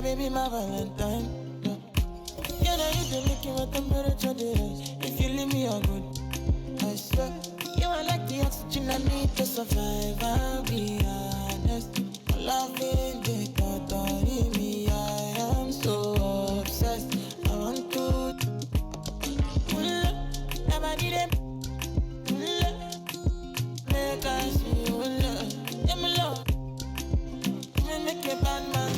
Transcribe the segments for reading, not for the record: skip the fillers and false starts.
baby, my Valentine. Yeah, now you can make my temperature rise. If you leave me, you're good. I swear, you are like the oxygen I need to survive. I'll be honest. My love ain't the thought of me. I am so obsessed. I want to never need it. Make I see you love. Yeah, my love. Make a bad man.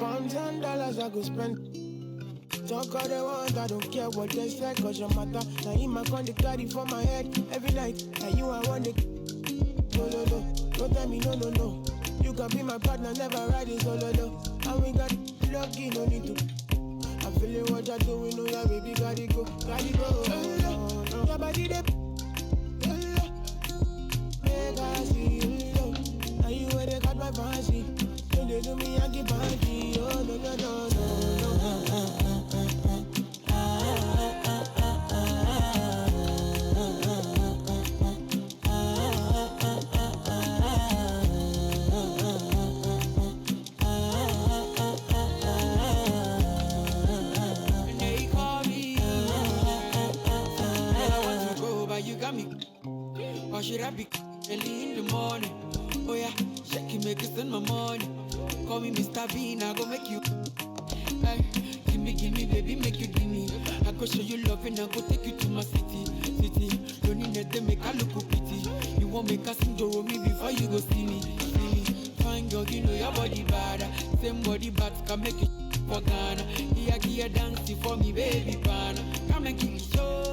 $1,000 I could spend. Talk all they want, I don't care what they say, cause your matter. Now in my con, they carry for my head every night. Now you I want it. No, no, no. Don't tell me no, no, no. You can be my partner, never ride it solo, no. And we got lucky, no need to. I'm feeling what you're doing, oh yeah, baby, gotta go, gotta go. Your body, they make I see you, low. Now you where they got my fancy. Don't they do me, I keep banky. Oh, no, no, no, no, no. Or should I be early in the morning? Oh yeah, shake it, make it spend my money. Call me Mr. Bean, I go make you. Hey, give me, baby, make you give me. I go show you love and I go take you to my city. Don't need to make a look pretty. You won't make a sing to me before you go see me. Fine girl, you know your body bad. Same body bad can make you for Ghana. Here, dancing for me, baby, pana. Come and give me show.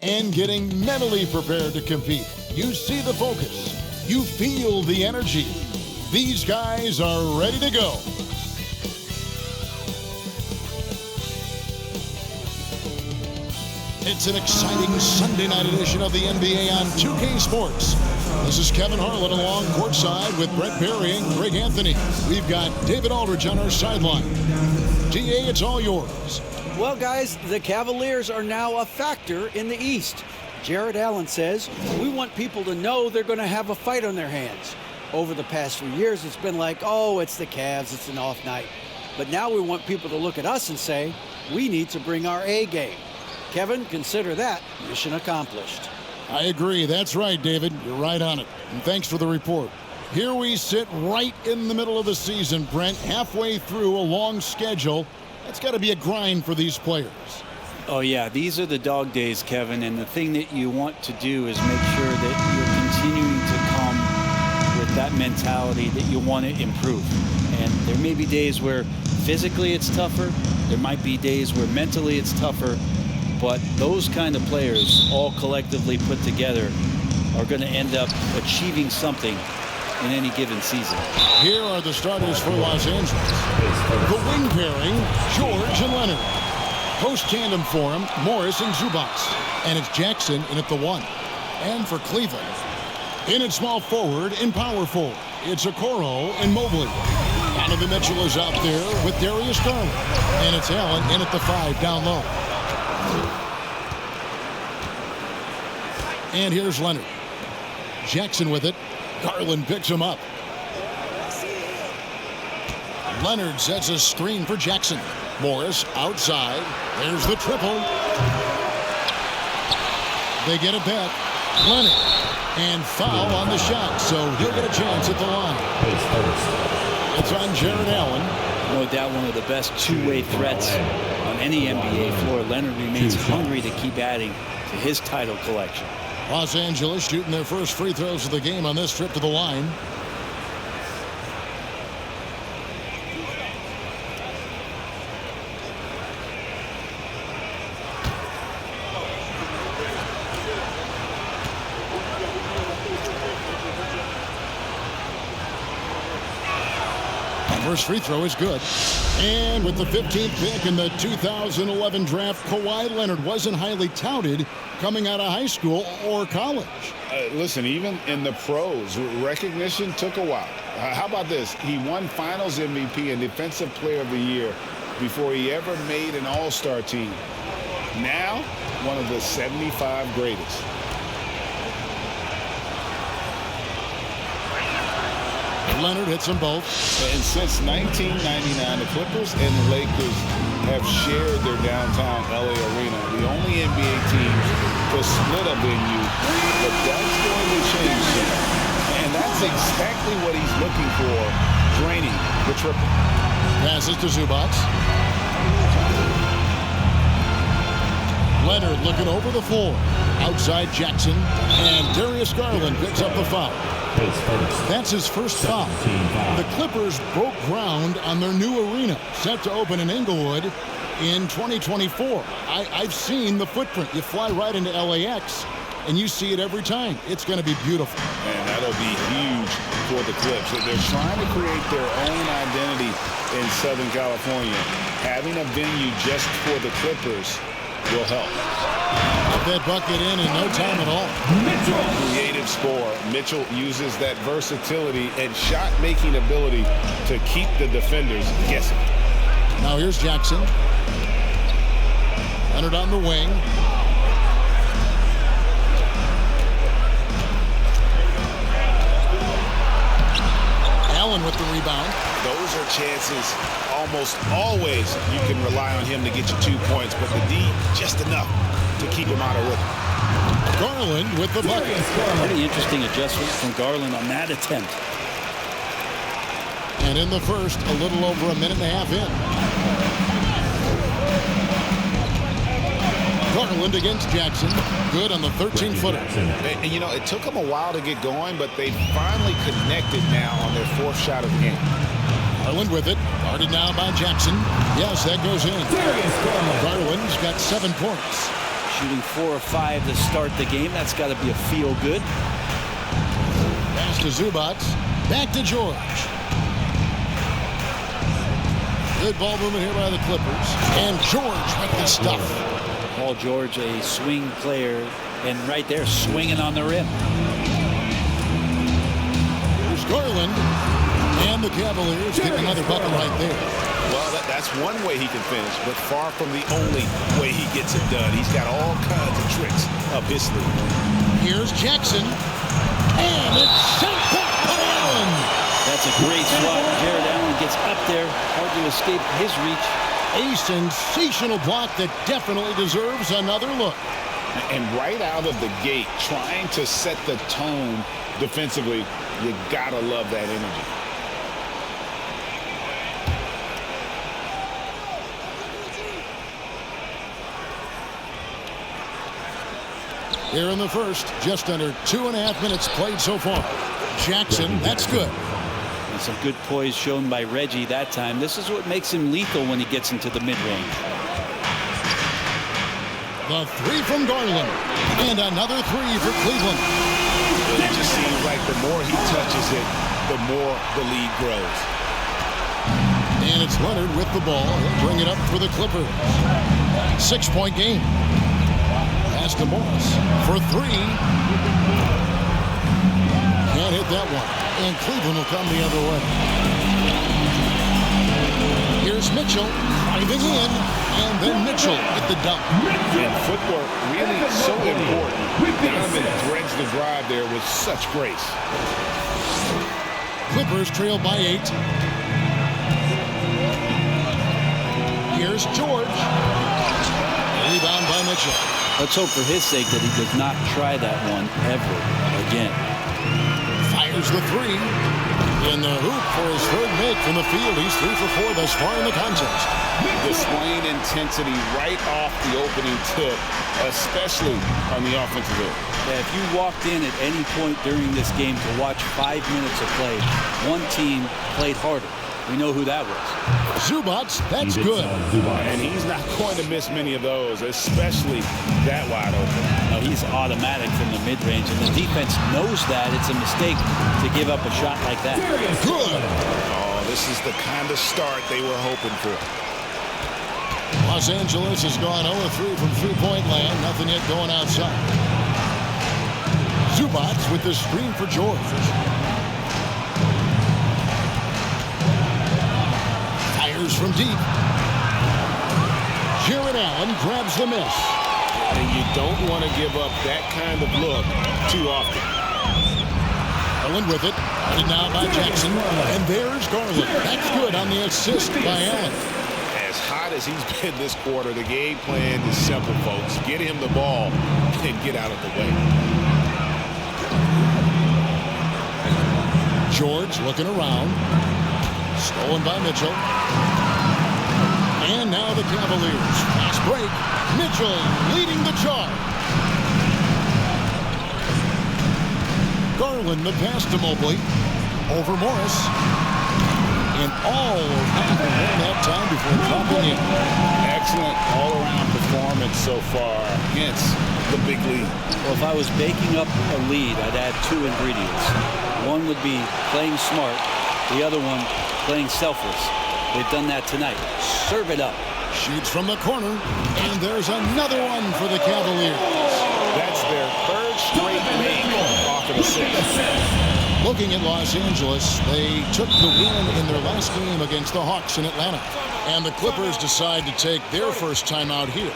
And getting mentally prepared to compete. You see the focus. You feel the energy. These guys are ready to go. It's an exciting Sunday night edition of the NBA on 2K Sports. This is Kevin Harlan along courtside with Brett Perry and Greg Anthony. We've got David Aldridge on our sideline. DA, it's all yours. Well, guys, the Cavaliers are now a factor in the East. Jared Allen says, we want people to know they're going to have a fight on their hands. Over the past few years, it's been like, oh, it's the Cavs, it's an off night. But now we want people to look at us and say, we need to bring our A game. Kevin, consider that mission accomplished. I agree. That's right, David. You're right on it. And thanks for the report. Here we sit right in the middle of the season, Brent, halfway through a long schedule. It's got to be a grind for these players. Oh, yeah. These are the dog days, Kevin. And the thing that you want to do is make sure that you're continuing to come with that mentality that you want to improve. And there may be days where physically it's tougher. There might be days where mentally it's tougher. But those kind of players, all collectively put together, are going to end up achieving something in any given season. Here are the starters for Los Angeles. The wing pairing, George and Leonard. Post tandem for him, Morris and Zubac. And it's Jackson in at the 1. And for Cleveland, in at small forward and power forward, it's Okoro and Mobley. Donovan Mitchell is out there with Darius Garland. And it's Allen in at the 5 down low. And here's Leonard. Jackson with it. Garland picks him up. Leonard sets a screen for Jackson. Morris outside. There's the triple. They get it back. Leonard. And foul on the shot, so he'll get a chance at the line. It's on Jared Allen. No doubt one of the best two-way threats on any NBA floor. Leonard remains hungry to keep adding to his title collection. Los Angeles shooting their first free throws of the game on this trip to the line. First free throw is good. And with the 15th pick in the 2011 draft, Kawhi Leonard wasn't highly touted coming out of high school or college. Listen, even in the pros, recognition took a while. How about this? He won Finals MVP and Defensive Player of the Year before he ever made an All-Star team. Now, one of the 75 greatest. Leonard hits them both. And since 1999, the Clippers and the Lakers have shared their downtown LA arena, the only NBA team to split a venue, but that's going to change soon. And that's exactly what he's looking for, draining the triple. Passes to Zubac. Leonard looking over the floor. Outside Jackson, and Darius Garland picks up the foul. That's his first foul. The Clippers broke ground on their new arena, set to open in Inglewood in 2024. I've seen the footprint. You fly right into LAX, and you see it every time. It's going to be beautiful. And that'll be huge for the Clips. They're trying to create their own identity in Southern California. Having a venue just for the Clippers will help. Put that bucket in no time at all. Creative score. Mitchell uses that versatility and shot-making ability to keep the defenders guessing. Now here's Jackson. Leonard on the wing. Allen with the rebound. Those are chances almost always you can rely on him to get you 2 points, but the D just enough to keep him out of rhythm. Garland with the bucket. Pretty interesting adjustment from Garland on that attempt. And in the first, a little over a minute and a half in. Garland against Jackson. Good on the 13-footer. And, you know, it took them a while to get going, but they finally connected now on their fourth shot of the game. Garland with it. Guarded now by Jackson. Yes, that goes in. Garland's got 7 points. Shooting 4 or 5 to start the game. That's got to be a feel-good. Pass to Zubac. Back to George. Good ball movement here by the Clippers. And George with the stuff. Paul George, a swing player, and right there, swinging on the rim. Here's Garland. And the Cavaliers get another bucket right there. Well, that's one way he can finish, but far from the only way he gets it done. He's got all kinds of tricks up his sleeve. Here's Jackson. And it's sent back by Allen. That's a great swat. Jared Allen gets up there. Hard to escape his reach. A sensational block that definitely deserves another look. And right out of the gate, trying to set the tone defensively, you gotta love that energy. Here in the first, just under 2.5 minutes played so far. Jackson, that's good. And some good poise shown by Reggie that time. This is what makes him lethal when he gets into the mid-range. The three from Garland. And another three for Cleveland. It just seems like the more he touches it, the more the lead grows. And it's Leonard with the ball. He'll bring it up for the Clippers. 6-point game. Pass to Morris for three. Can't hit that one. And Cleveland will come the other way. Here's Mitchell driving in. And then Mitchell with the dunk. And footwork really so important. Donovan threads the drive there with such grace. Clippers trail by 8. Here's George. Rebound by Mitchell. Let's hope for his sake that he does not try that one ever again. Fires the three. In the hoop for his third make from the field. He's 3 for 4 thus far in the contest. Displaying intensity right off the opening tip, especially on the offensive end. Yeah, if you walked in at any point during this game to watch 5 minutes of play, one team played harder. We know who that was. Zubac, that's good. And he's not going to miss many of those, especially that wide open. He's automatic from the mid-range, and the defense knows that. It's a mistake to give up a shot like that. Good. Oh, this is the kind of start they were hoping for. Los Angeles has gone 0-3 from three-point land. Nothing yet going outside. Zubac with the screen for George. Fires from deep. Jared Allen grabs the miss. And you don't want to give up that kind of look too often. Allen with it. Headed now by Jackson. And there's Garland. That's good on the assist by Allen. As hot as he's been this quarter, the game plan is simple, folks. Get him the ball and get out of the way. George looking around. Stolen by Mitchell. And now the Cavaliers. Fast break. Mitchell leading the charge. Garland the pass to Mobley. Over Morris. And all that time before dropping in. Excellent all-around performance so far against the big lead. Well, if I was baking up a lead, I'd add 2 ingredients. One would be playing smart. The other one, playing selfless. They've done that tonight. Serve it up. Shoots from the corner. And there's another one for the Cavaliers. That's their third straight make off of the 6. Looking at Los Angeles, they took the win in their last game against the Hawks in Atlanta. And the Clippers decide to take their first time out here.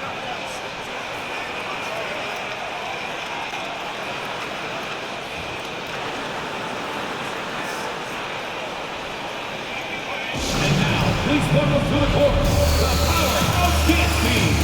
And now, please welcome to the court, the Powerhouse Dance Team.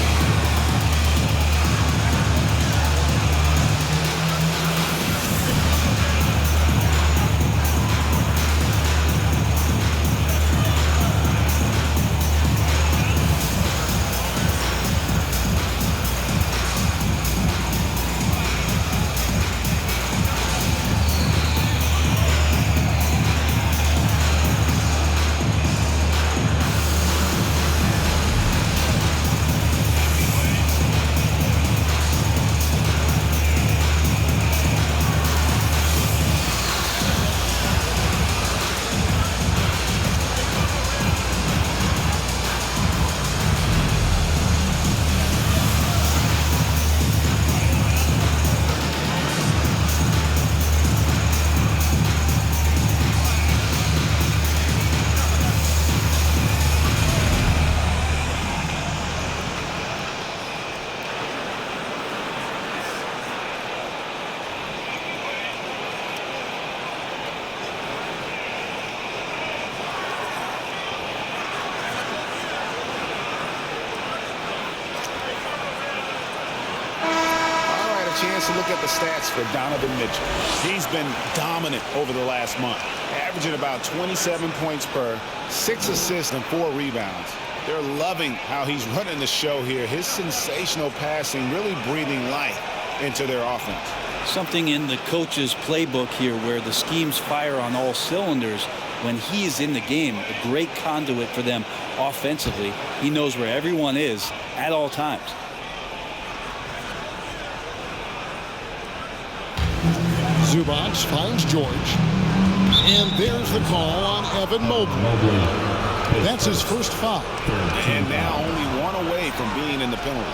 Chance to look at the stats for Donovan Mitchell. He's been dominant over the last month, averaging about 27 points per, 6 assists and 4 rebounds. They're loving how he's running the show here. His sensational passing really breathing life into their offense. Something in the coach's playbook here where the schemes fire on all cylinders. When he is in the game, a great conduit for them offensively. He knows where everyone is at all times. Zubac finds George. And there's the call on Evan Mobley. That's his first foul. And now only 1 away from being in the penalty.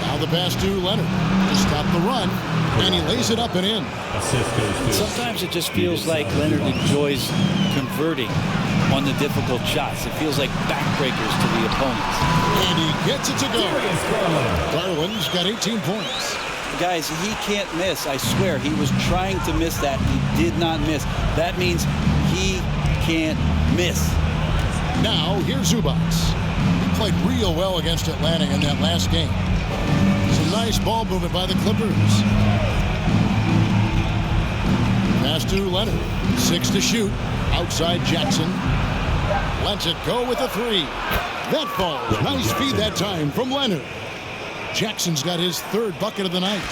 Now the pass to Leonard to stop the run. And he lays it up and in. Sometimes it just feels like Leonard enjoys converting on the difficult shots. It feels like backbreakers to the opponents. And he gets it to go. Garland's got 18 points. Guys, he can't miss. I swear, he was trying to miss that. He did not miss. That means he can't miss. Now, here's Zubac. He played real well against Atlanta in that last game. Some nice ball movement by the Clippers. Pass to Leonard. 6 to shoot. Outside Jackson. Lets it go with a 3. That falls. Nice feed that time from Leonard. Jackson's got his 3rd bucket of the night.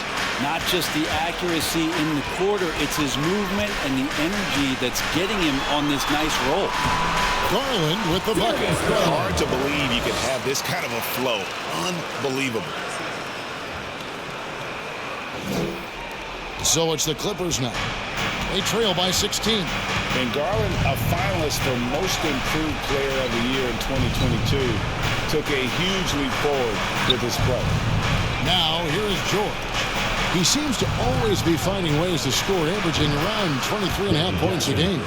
Not just the accuracy in the quarter, it's his movement and the energy that's getting him on this nice roll. Garland with the bucket. Hard to believe you could have this kind of a flow. Unbelievable. So it's the Clippers now. They trail by 16. And Garland, a finalist for Most Improved Player of the Year in 2022, took a huge leap forward with his play. Now, here is George. He seems to always be finding ways to score, averaging around 23.5 points a game.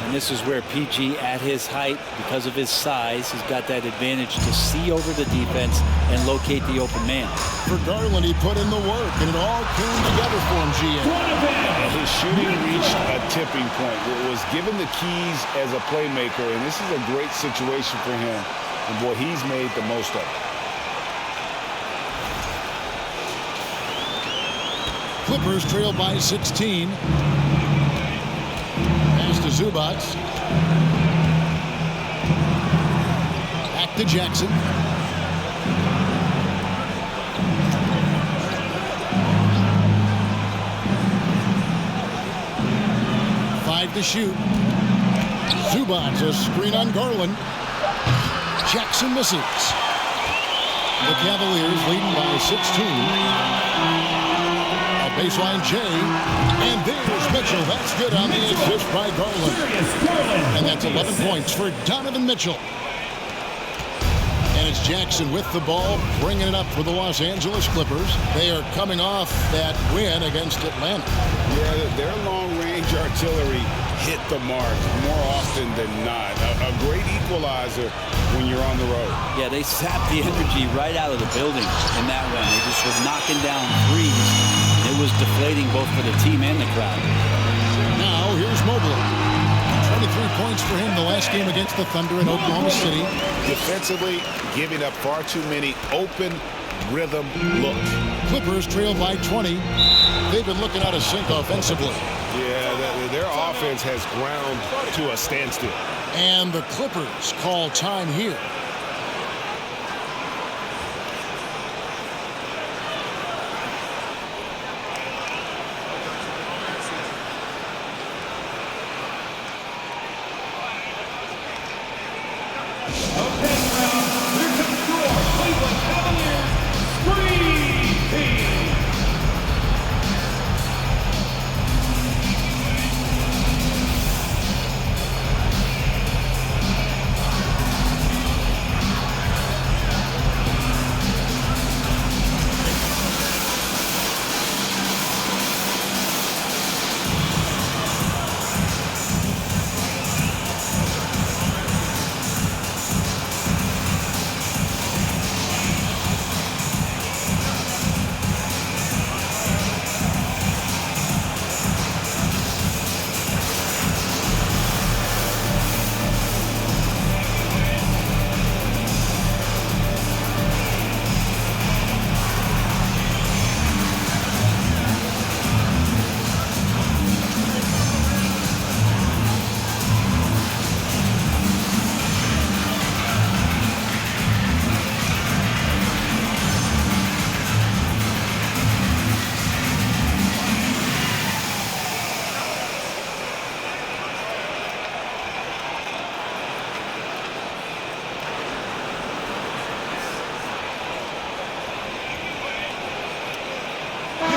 And this is where PG, at his height, because of his size, has got that advantage to see over the defense and locate the open man. For Garland, he put in the work, and it all came together for him, GA. And his shooting reached a tipping point. It was given the keys as a playmaker, and this is a great situation for him. And boy, he's made the most of it. Clippers trail by 16. Pass to Zubats. Back to Jackson. Five to shoot. Zubats, a screen on Garland. Jackson misses. The Cavaliers leading by 16. Baseline J, and there's Mitchell. That's good on the assist by Garland. And that's 11 points for Donovan Mitchell. And it's Jackson with the ball, bringing it up for the Los Angeles Clippers. They are coming off that win against Atlanta. Yeah, their long-range artillery hit the mark more often than not. A great equalizer when you're on the road. Yeah, they sapped the energy right out of the building in that one. They just were knocking down threes. It was deflating both for the team and the crowd. Now, here's Mobley. 23 points for him the last game against the Thunder in Oklahoma City. Defensively, giving up far too many open rhythm looks. Clippers trail by 20. They've been looking out of sync offensively. Yeah, their offense has ground to a standstill. And the Clippers call time here.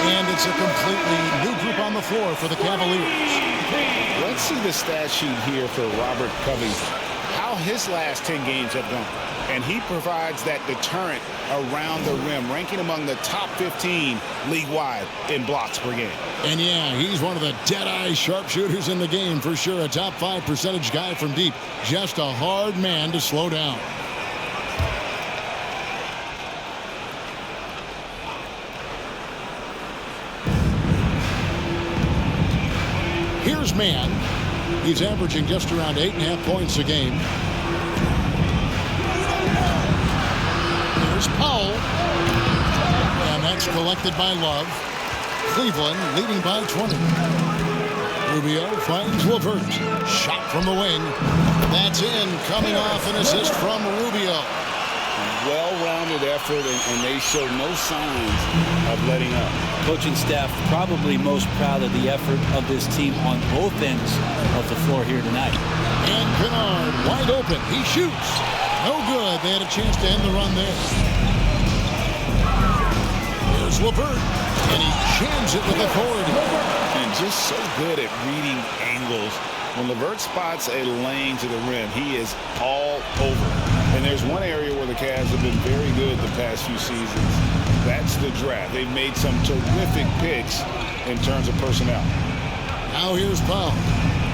And it's a completely new group on the floor for the Cavaliers. Let's see the stat sheet here for Robert Covington. How his last 10 games have gone. And he provides that deterrent around the rim, ranking among the top 15 league-wide in blocks per game. And yeah, he's one of the dead-eye sharpshooters in the game for sure. A top 5 percentage guy from deep. Just a hard man to slow down. Here's Mann. He's averaging just around 8.5 points a game. Here's Powell. And that's collected by Love. Cleveland leading by 20. Rubio finds LeVert. Shot from the wing. That's in. Coming off an assist from Rubio. Well-rounded effort, and they show no signs of letting up. Coaching staff probably most proud of the effort of this team on both ends of the floor here tonight. And Kennard wide open. He shoots. No good. They had a chance to end the run there. Here's LeVert. And he jams it with authority. And just so good at reading angles. When LeVert spots a lane to the rim, he is all over. And there's one area where the Cavs have been very good the past few seasons. That's the draft. They've made some terrific picks in terms of personnel. Now here's Powell.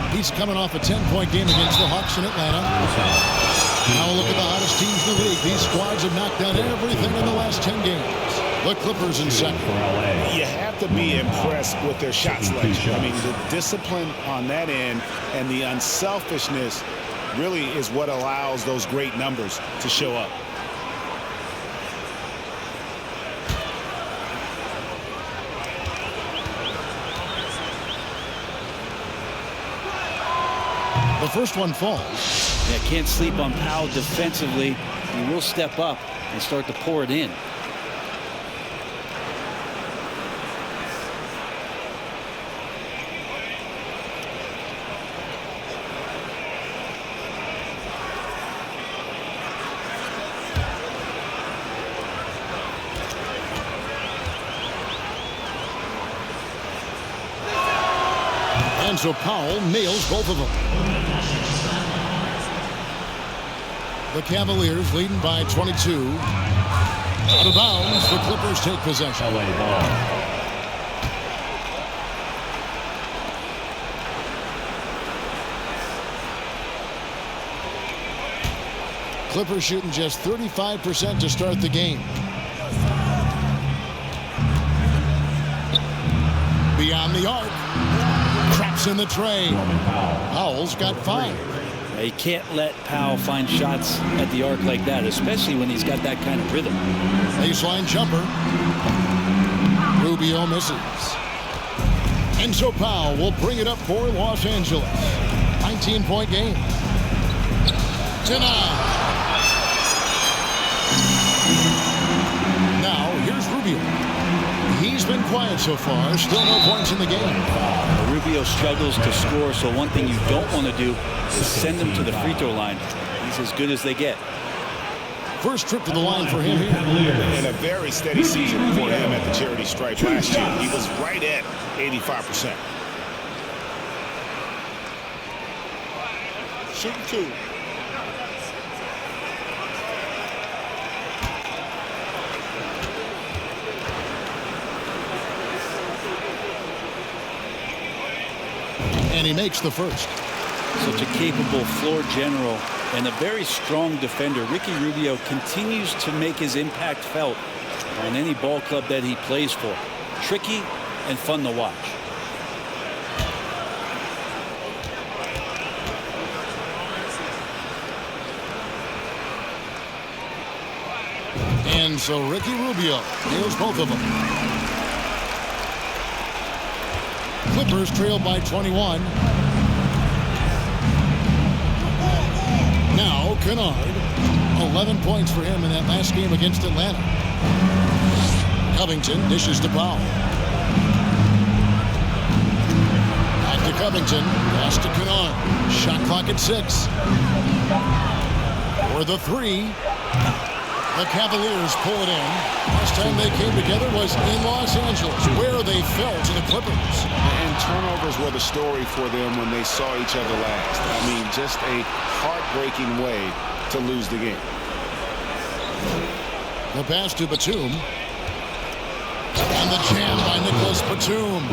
He's coming off a 10-point game against the Hawks in Atlanta. Now look at the hottest teams in the league. These squads have knocked down everything in the last 10 games. The Clippers in second. You have to be impressed with their shot selection. I mean, the discipline on that end and the unselfishness really is what allows those great numbers to show up. The first one falls. Yeah, can't sleep on Powell defensively. He will step up and start to pour it in. And so Powell nails both of them. The Cavaliers leading by 22. Out of bounds, the Clippers take possession. LA ball. Clippers shooting just 35% to start the game. Beyond the arc. Traps in the tray. Powell's got 5. You can't let Powell find shots at the arc like that, especially when he's got that kind of rhythm. Baseline jumper. Rubio misses. And so Powell will bring it up for Los Angeles. 19-point game. Tonight. Now, here's Rubio. He's been quiet so far. Still no points in the game. Rubio struggles to score, so one thing you don't want to do is send him to the free throw line. He's as good as they get. First trip to the line for him here. And a very steady season for him at the charity stripe last year. He was right at 85%. Shoot 2. And he makes the first. Such a capable floor general and a very strong defender. Ricky Rubio continues to make his impact felt on any ball club that he plays for. Tricky and fun to watch. And so Ricky Rubio nails both of them. Clippers trail by 21. Now Kennard. 11 points for him in that last game against Atlanta. Covington dishes to Powell. Back to Covington. Pass to Kennard. Shot clock at 6. For the 3. The Cavaliers pull it in. Last time they came together was in Los Angeles, where they fell to the Clippers. And turnovers were the story for them when they saw each other last. I mean, just a heartbreaking way to lose the game. The pass to Batum. And the jam by Nicholas Batum.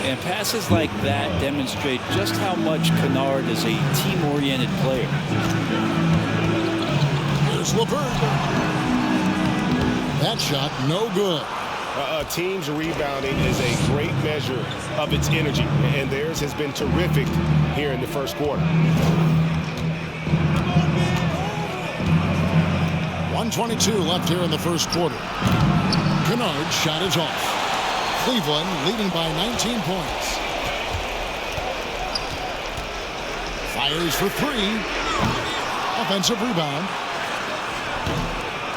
And passes like that demonstrate just how much Kennard is a team-oriented player. Here's LeVert. That shot, no good. A team's rebounding is a great measure of its energy, and theirs has been terrific here in the first quarter. 1:22 left here in the first quarter. Kennard's shot is off. Cleveland leading by 19 points. Fires for three. Offensive rebound.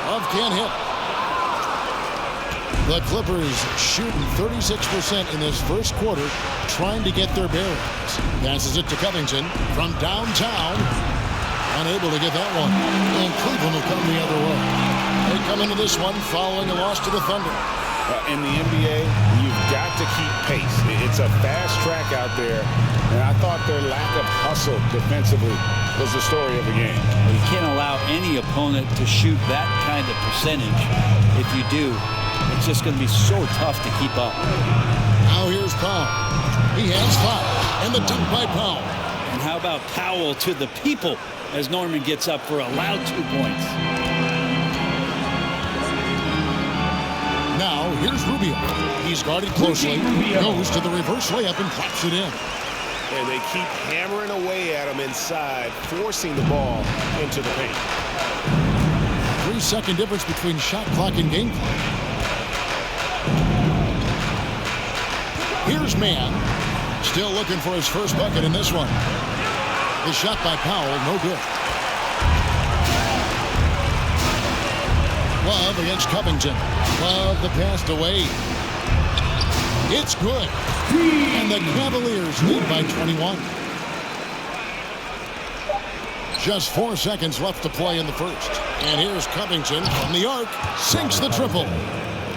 Love can't hit. The Clippers shooting 36% in this first quarter, trying to get their bearings. Passes it to Covington from downtown. Unable to get that one. And Cleveland will come the other way. They come into this one following a loss to the Thunder. In the NBA, you've got to keep pace. It's a fast track out there, and I thought their lack of hustle defensively was the story of the game. You can't allow any opponent to shoot that kind of percentage. If you do, it's just going to be so tough to keep up. Now here's Powell. He has 5, and the dunk by Powell. And how about Powell to the people as Norman gets up for a loud 2 points. Now here's Rubio. He's guarded closely, goes to the reverse layup and claps it in. And they keep hammering away at him inside, forcing the ball into the paint. 3-second difference between shot clock and game clock. Here's Mann. Still looking for his first bucket in this one. The shot by Powell, no good. Love against Covington. Love the pass away. It's good. And the Cavaliers lead by 21. Just 4 seconds left to play in the first. And here's Covington from the arc. Sinks the triple.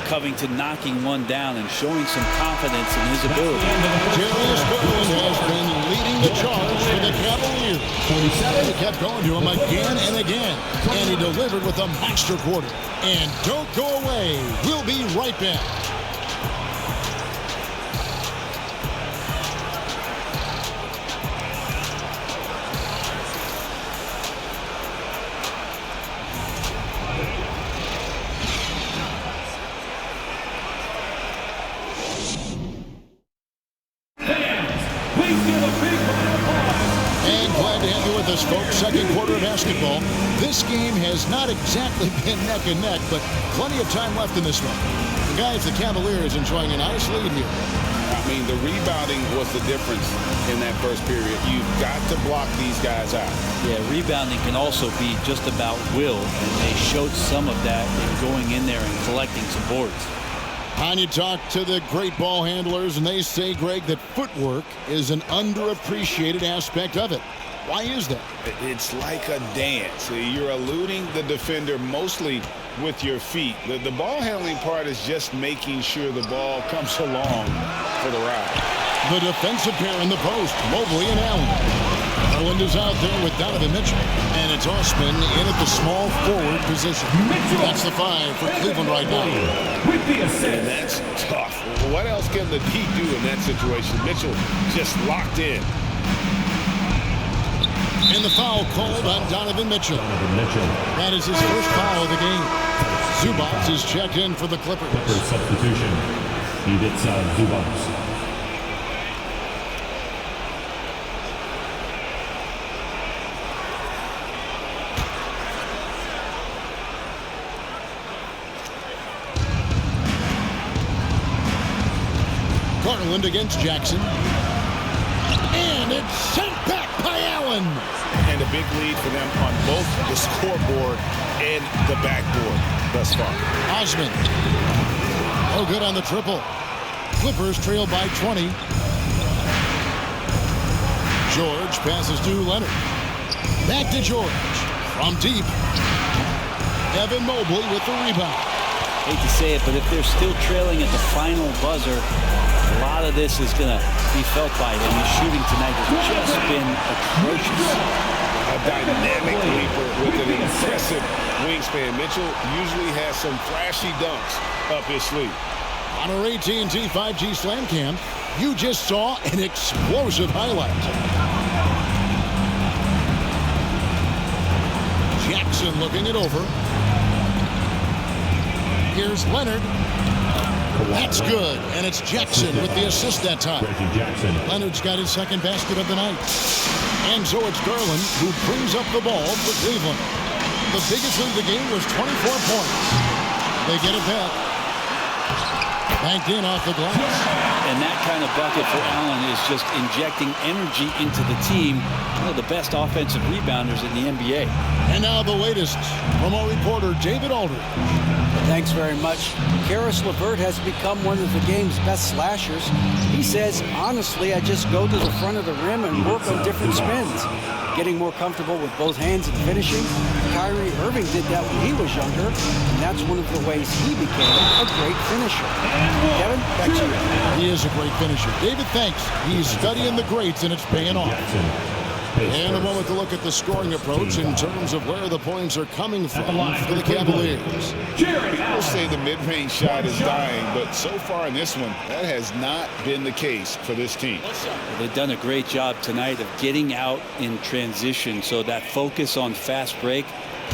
Covington knocking one down and showing some confidence in his ability. Darius Garland has been leading the charge for the Cavaliers. They kept going to him again and again. And he delivered with a master quarter. And don't go away. We'll be right back. Folks, second quarter of basketball. This game has not exactly been neck and neck, but plenty of time left in this one. The guys, the Cavaliers, enjoying a nice lead here. I mean, the rebounding was the difference in that first period. You've got to block these guys out. Yeah, rebounding can also be just about will, and they showed some of that in going in there and collecting some boards. And you talk to the great ball handlers, and they say, Greg, that footwork is an underappreciated aspect of it. Why is that? It's like a dance. You're eluding the defender mostly with your feet. The ball handling part is just making sure the ball comes along for the ride. The defensive pair in the post, Mobley and Allen. Garland is out there with Donovan Mitchell. And it's Osman in at the small forward position. That's the 5 for Cleveland right now. And that's tough. What else can the D do in that situation? Mitchell just locked in. And the foul called on Donovan Mitchell. That is his first foul of the game. Zubac is checked in for the Clippers. Substitution. Ivica Zubac. Garland against Jackson. And it's sent back by Allen. And a big lead for them on both the scoreboard and the backboard thus far. Osman. Oh, good on the triple. Clippers trail by 20. George passes to Leonard. Back to George. From deep. Evan Mobley with the rebound. Hate to say it, but if they're still trailing at the final buzzer, a lot of this is going to be felt by them. His shooting tonight has just been atrocious. A dynamic leaper with an impressive wingspan. Mitchell usually has some flashy dunks up his sleeve. On our AT&T 5G Slam Cam, you just saw an explosive highlight. Jackson looking it over. Here's Leonard. That's good, and it's Jackson with the assist that time. Leonard's got his second basket of the night. And so it's Garland who brings up the ball for Cleveland. The biggest lead of the game was 24 points. They get it back. Banked in off the glass. And that kind of bucket for Allen is just injecting energy into the team. One of the best offensive rebounders in the NBA. And now the latest from our reporter, David Aldridge. Thanks very much. Karis LeVert has become one of the game's best slashers. He says, honestly, I just go to the front of the rim and work on different spins. Getting more comfortable with both hands and finishing. Kyrie Irving did that when he was younger, and that's one of the ways he became a great finisher. Kevin, back to you. He is a great finisher. David, thanks. He's studying the greats, and it's paying off. And a moment to look at the scoring approach in terms of where the points are coming from for the Cavaliers. People say the mid-range shot is dying, but so far in this one, that has not been the case for this team. They've done a great job tonight of getting out in transition, so that focus on fast break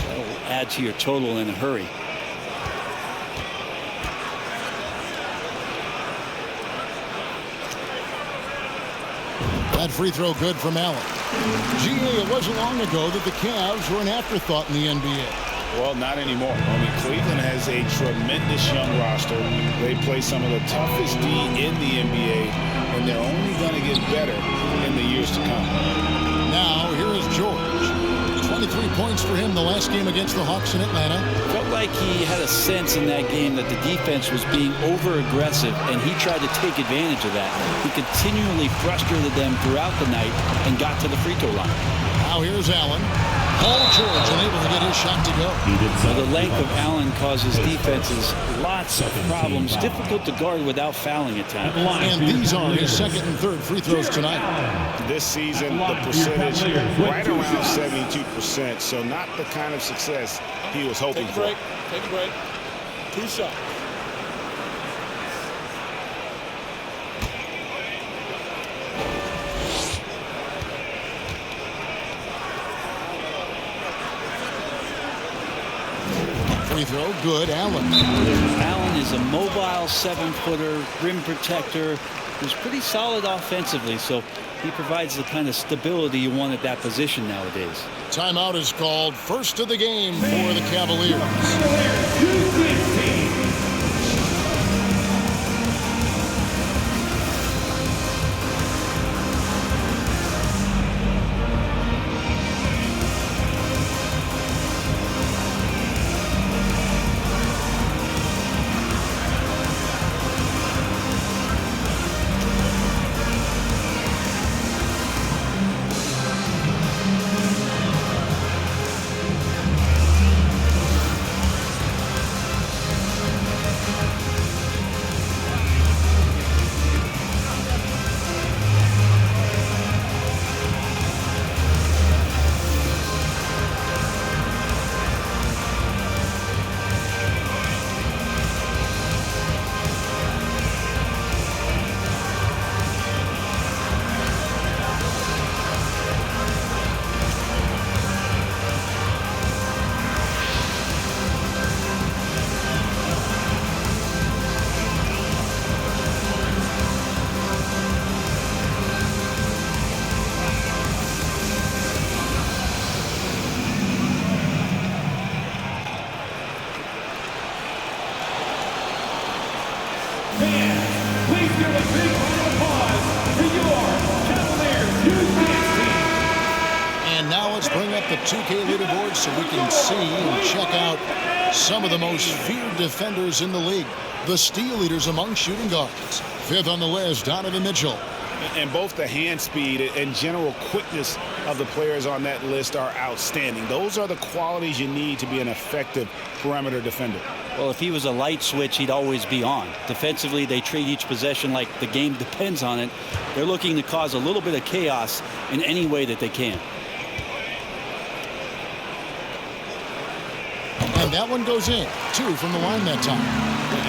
will add to your total in a hurry. That free throw good from Allen. It wasn't long ago that the Cavs were an afterthought in the NBA. Well, not anymore. I mean, Cleveland has a tremendous young roster. They play some of the toughest D in the NBA, and they're only going to get better in the years to come. Now, here is George. 23 points for him the last game against the Hawks in Atlanta. Felt like he had a sense in that game that the defense was being over-aggressive, and he tried to take advantage of that. He continually frustrated them throughout the night and got to the free throw line. Now here's Allen. Paul George unable to get his shot to go. Well, the length of Allen causes defenses lots of problems. Difficult to guard without fouling at times. And these are his second and third free throws tonight. This season, the percentage right around 72%, so not the kind of success he was hoping for. Take a break. 2 shots. Free throw, good, Allen. Allen is a mobile 7-footer, rim protector, who's pretty solid offensively, so he provides the kind of stability you want at that position nowadays. Timeout is called. First of the game for the Cavaliers. Please give a big round of applause to your Cavaliers U16 team. And now let's bring up the 2K leaderboard so we can see and check out some of the most feared defenders in the league. The steal leaders among shooting guards. Fifth on the list, Donovan Mitchell. And both the hand speed and general quickness of the players on that list are outstanding. Those are the qualities you need to be an effective perimeter defender. Well, if he was a light switch, he'd always be on. Defensively, they treat each possession like the game depends on it. They're looking to cause a little bit of chaos in any way that they can. And that one goes in. 2 from the line that time.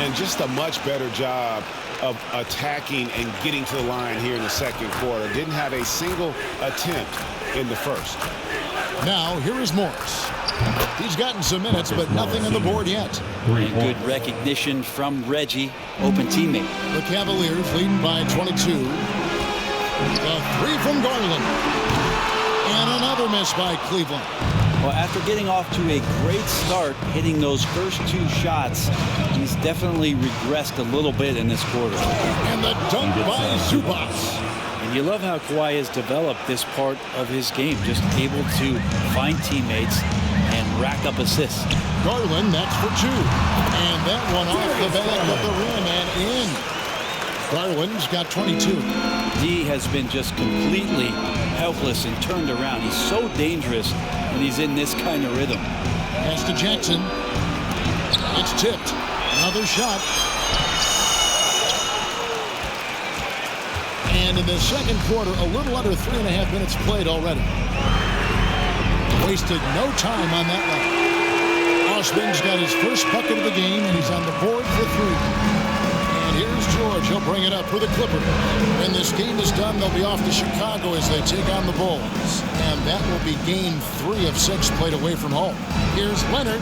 And just a much better job of attacking and getting to the line here in the second quarter. Didn't have a single attempt in the first. Now, here is Morris. He's gotten some minutes, but nothing on the board yet. And good recognition from Reggie, open teammate. The Cavaliers leading by 22. The 3 from Garland. And another miss by Cleveland. Well, after getting off to a great start, hitting those first 2 shots, he's definitely regressed a little bit in this quarter. And the dunk by Zubac. And you love how Kawhi has developed this part of his game, just able to find teammates and rack up assists. Garland, that's for 2. And that one off the back of the rim and in. Garland's got 22. D has been just completely helpless and turned around. He's so dangerous when he's in this kind of rhythm. Pass to Jackson. It's tipped. Another shot. And in the second quarter, a little under 3.5 minutes played already. Wasted no time on that one. Osman's got his first bucket of the game, and he's on the board for 3. And here's George. He'll bring it up for the Clippers. When this game is done, they'll be off to Chicago as they take on the Bulls. And that will be game 3 of 6 played away from home. Here's Leonard.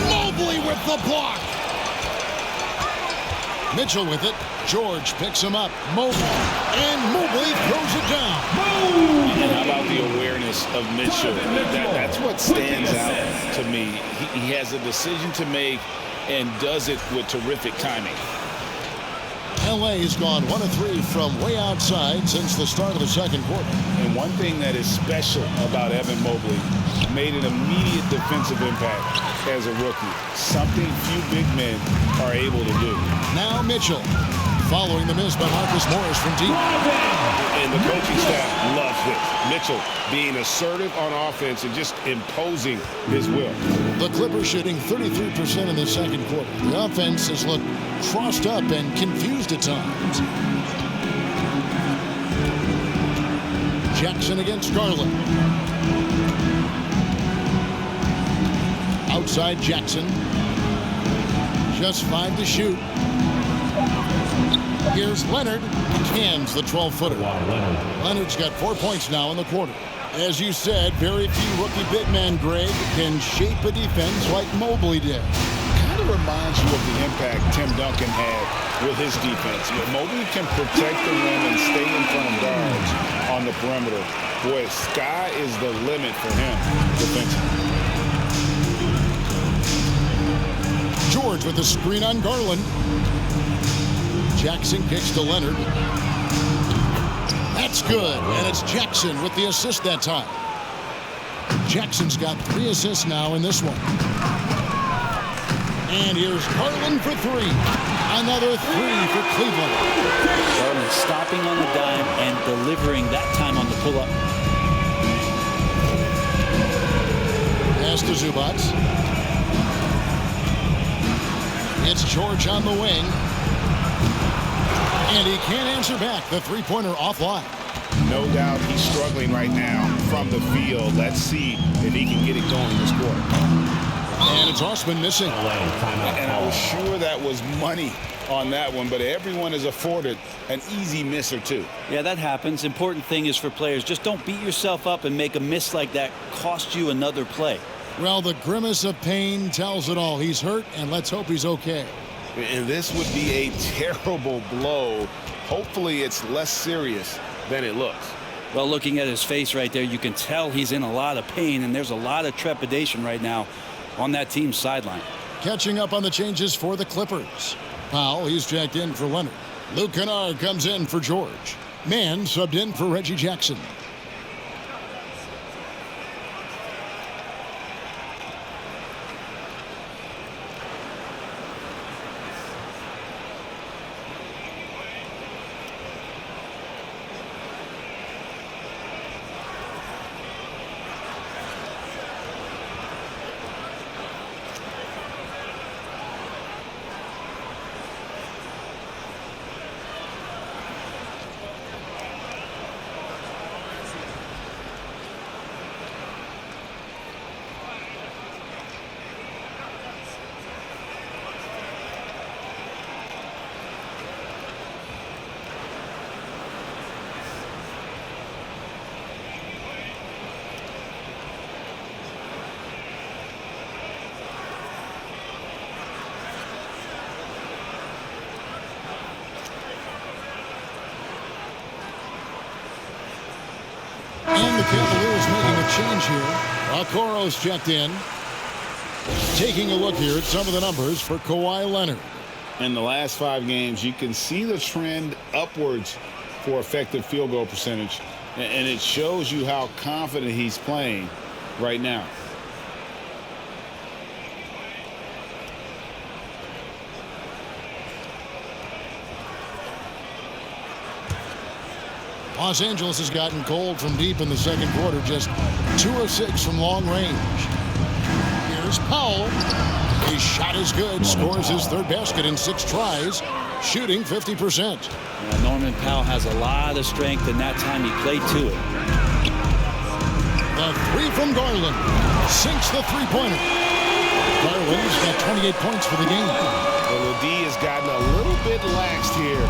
Mobley with the block. Mitchell with it. George picks him up. Mobley. And Mobley throws it down. And how about the awareness of Mitchell? That's what stands out to me. He has a decision to make and does it with terrific timing. LA has gone 1 of 3 from way outside since the start of the second quarter. And one thing that is special about Evan Mobley, made an immediate defensive impact as a rookie. Something few big men are able to do. Now Mitchell, following the miss by Marcus Morris from deep. And the coaching staff loves this. Mitchell being assertive on offense and just imposing his will. The Clippers shooting 33% in the second quarter. The offense has looked crossed up and confused at times. Jackson against Garland. Outside Jackson. Just 5 to shoot. Here's Leonard. Cans the 12-footer. Leonard's got 4 points now in the quarter. As you said, very few rookie big men, Greg, can shape a defense like Mobley did. Kind of reminds you of the impact Tim Duncan had with his defense. Mobley can protect the rim and stay in front of guards on the perimeter. Boy, sky is the limit for him defensively. George with the screen on Garland. Jackson kicks to Leonard. That's good, and it's Jackson with the assist that time. Jackson's got 3 assists now in this one. And here's Garland for 3. Another 3 for Cleveland. Garland stopping on the dime and delivering that time on the pull-up. Pass to Zubac. It's George on the wing. And he can't answer back. The three-pointer offline. No doubt he's struggling right now from the field. Let's see if he can get it going this quarter. And it's Osman missing. And I was sure that was money on that one, but everyone is afforded an easy miss or two. Yeah, that happens. Important thing is for players, just don't beat yourself up and make a miss like that cost you another play. Well, the grimace of pain tells it all. He's hurt, and let's hope he's okay. And this would be a terrible blow. Hopefully it's less serious than it looks. Well, looking at his face right there, you can tell he's in a lot of pain, and there's a lot of trepidation right now on that team's sideline. Catching up on the changes for the Clippers. Powell, he's jacked in for Leonard. Luke Kennard comes in for George. Mann subbed in for Reggie Jackson. And the Cavaliers making a change here. Okoro's checked in. Taking a look here at some of the numbers for Kawhi Leonard. In the last 5 games, you can see the trend upwards for effective field goal percentage. And it shows you how confident he's playing right now. Los Angeles has gotten cold from deep in the second quarter, just 2 of 6 from long range. Here's Powell. His shot is good, scores his 3rd basket in 6 tries, shooting 50%. Norman Powell has a lot of strength, and that time he played to it. The 3 from Garland sinks the 3-pointer. Garland's got 28 points for the game. Well, the D has gotten a little bit laxed here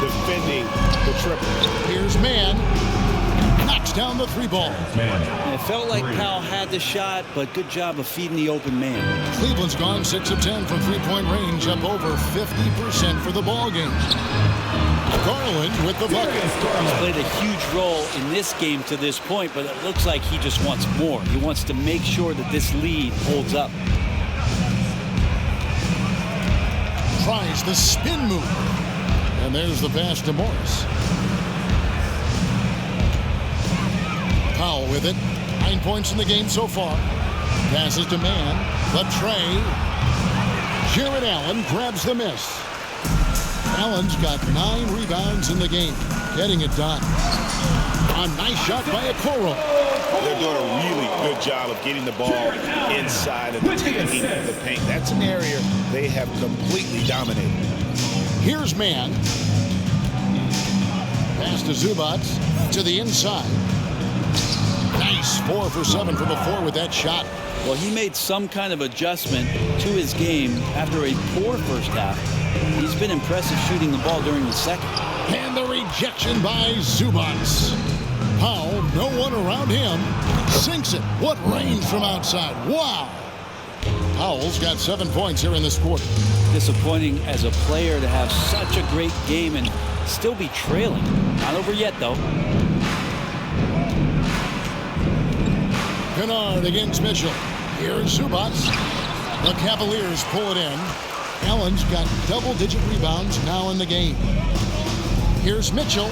defending the triple. Here's Mann. Knocks down the 3-ball. It felt like Powell had the shot, but good job of feeding the open man. Cleveland's gone 6 of 10 from 3-point range, up over 50% for the ball game. Garland with the bucket. He's played a huge role in this game to this point, but it looks like he just wants more. He wants to make sure that this lead holds up. Tries the spin move. And there's the pass to Morris. Powell with it. 9 points in the game so far. Passes to Mann. The tray. Jared Allen grabs the miss. Allen's got 9 rebounds in the game. Getting it done. A nice shot by Okoro. They're doing a really good job of getting the ball inside and attacking the paint. That's an area they have completely dominated. Here's Mann. Pass to Zubac to the inside. Nice 4 for 7 from the floor with that shot. Well, he made some kind of adjustment to his game after a poor first half. He's been impressive shooting the ball during the second. And the rejection by Zubac. Powell, no one around him, sinks it. What range from outside. Wow. Powell's got 7 points here in this quarter. Disappointing as a player to have such a great game and still be trailing. Not over yet, though. Kennard against Mitchell. Here's Zubac. The Cavaliers pull it in. Allen's got double-digit rebounds now in the game. Here's Mitchell.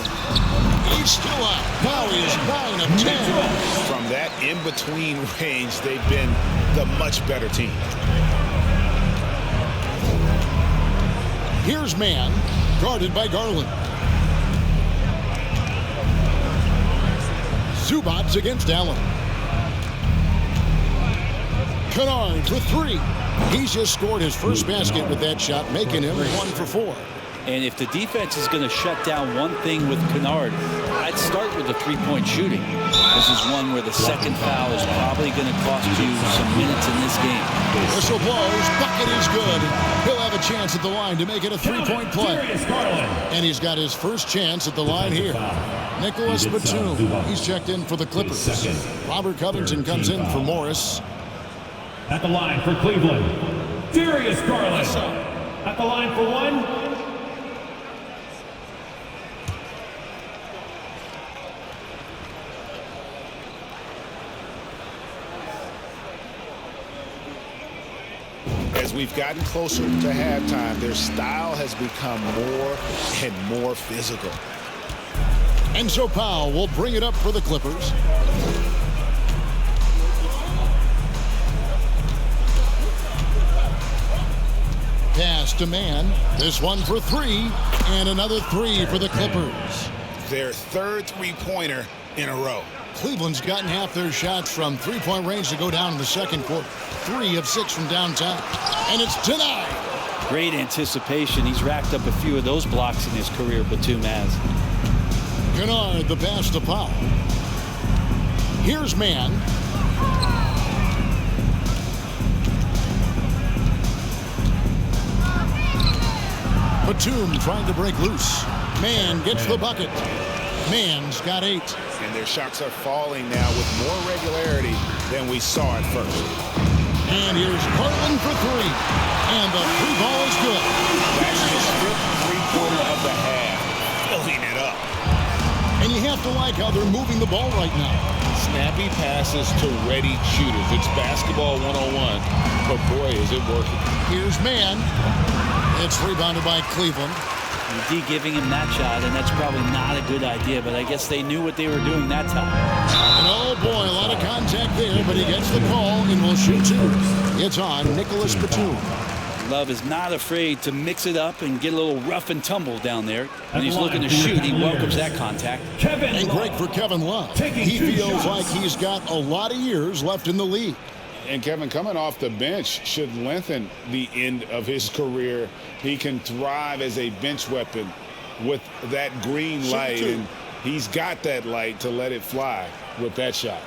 He's still out. Now he's 9 of 10. From that in-between range, they've been the much better team. Here's Mann, guarded by Garland. Zubac against Allen. Kennard for 3. He's just scored his first basket with that shot, making him 1 for 4. And if the defense is going to shut down one thing with Kennard, I'd start with the 3-point shooting. This is one where the second foul is probably going to cost you some minutes in this game. Whistle blows. Bucket is good. He'll have a chance at the line to make it a 3-point play. And he's got his first chance at the line here. Nicholas Batum. He's checked in for the Clippers. Robert Covington comes in for Morris. At the line for Cleveland, Darius Garland. At the line for 1. As we've gotten closer to halftime, their style has become more and more physical. And so Powell will bring it up for the Clippers. Pass to Mann. This one for 3. And another 3 for the Clippers. Their third three-pointer in a row. Cleveland's gotten half their shots from 3-point range to go down in the second quarter. 3 of 6 from downtown. And it's denied. Great anticipation. He's racked up a few of those blocks in his career, Batum has. Kennard, the pass to Powell. Here's Mann. Batum trying to break loose. Mann gets the bucket. Mann's got 8. And their shots are falling now with more regularity than we saw at first. And here's Garland for 3. And the 3-ball is good. That's his 5th three-pointer of the half. Filling it up. And you have to like how they're moving the ball right now. snappy passes to ready shooters. It's basketball 101, but boy, is it working. Here's man. It's rebounded by Cleveland. D giving him that shot, and that's probably not a good idea, but I guess they knew what they were doing that time. And oh boy, a lot of contact there, but he gets the call and will shoot two. It's on Nicholas Batum. Love is not afraid to mix it up and get a little rough and tumble down there. When he's looking to shoot, he welcomes that contact. And great for Kevin Love. He feels like he's got a lot of years left in the league. And Kevin, coming off the bench should lengthen the end of his career. He can thrive as a bench weapon with that green light, and he's got that light to let it fly with that shot.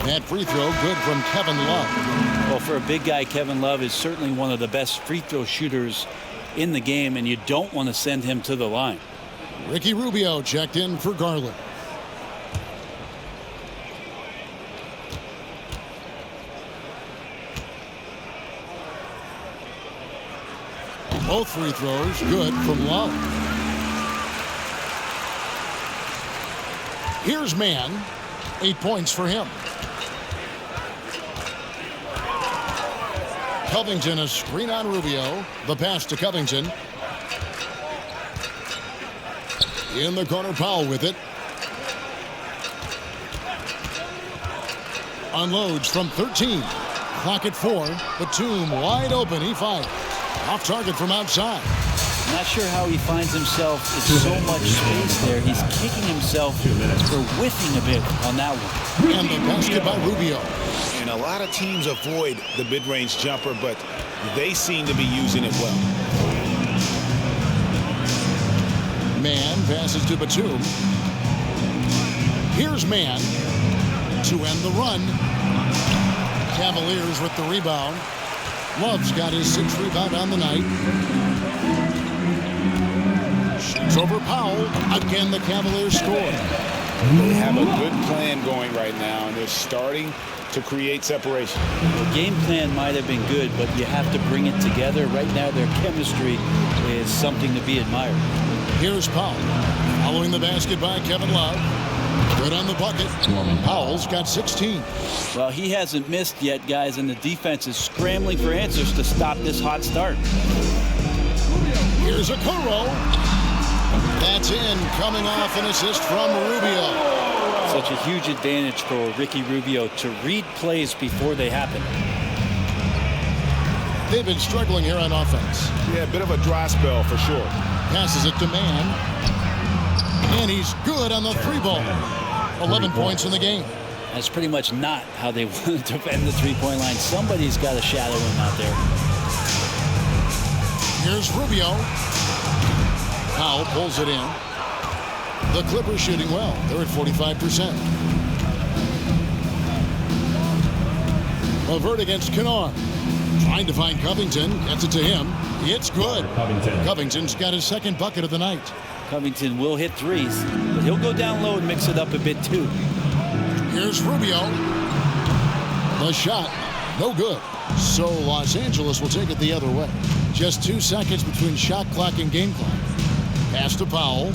That free throw good from Kevin Love. Well, for a big guy, Kevin Love is certainly one of the best free throw shooters in the game, and you don't want to send him to the line. Ricky Rubio checked in for Garland. Both free throws good from Love. Here's man. 8 points for him. Covington, a screen on Rubio. The pass to Covington. In the corner, Powell with it. Unloads from 13. Clock at 4. Batum wide open. He fires. Off target from outside. Not sure how he finds himself in so much space there. He's kicking himself for whiffing a bit on that one. And the basket by Rubio. And a lot of teams avoid the mid-range jumper, but they seem to be using it well. Man passes to Batum. Here's man to end the run. Cavaliers with the rebound. Love's got his 6th rebound on the night. Shoots over Powell. Again, the Cavaliers score. They have a good plan going right now, and they're starting to create separation. The game plan might have been good, but you have to bring it together. Right now, their chemistry is something to be admired. Here's Powell. Following the basket by Kevin Love. Good on the bucket. Powell's got 16. Well, he hasn't missed yet, guys, and the defense is scrambling for answers to stop this hot start. Here's a Okoro. That's in, coming off an assist from Rubio. Such a huge advantage for Ricky Rubio to read plays before they happen. They've been struggling here on offense. Yeah, a bit of a dry spell for sure. Passes it to man. And he's good on the 3-ball. 11 points in the game. That's pretty much not how they want to defend the three-point line. Somebody's got to shadow him out there. Here's Rubio. Powell pulls it in. The Clippers shooting well. They're at 45%. Levert against Kennard. Trying to find Covington. Gets it to him. It's good. Covington's got his 2nd bucket of the night. Covington will hit threes, but he'll go down low and mix it up a bit too. Here's Rubio. The shot. No good. So Los Angeles will take it the other way. Just 2 seconds between shot clock and game clock. Pass to Powell.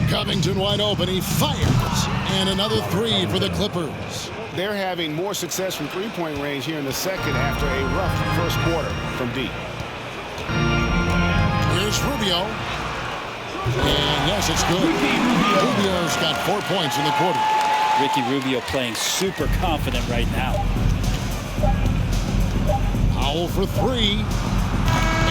Covington wide open. He fires. And another 3 for the Clippers. They're having more success from three-point range here in the second after a rough first quarter from deep. Here's Rubio. And yes, it's good. Rubio's got 4 points in the quarter. Ricky Rubio playing super confident right now. Powell for 3.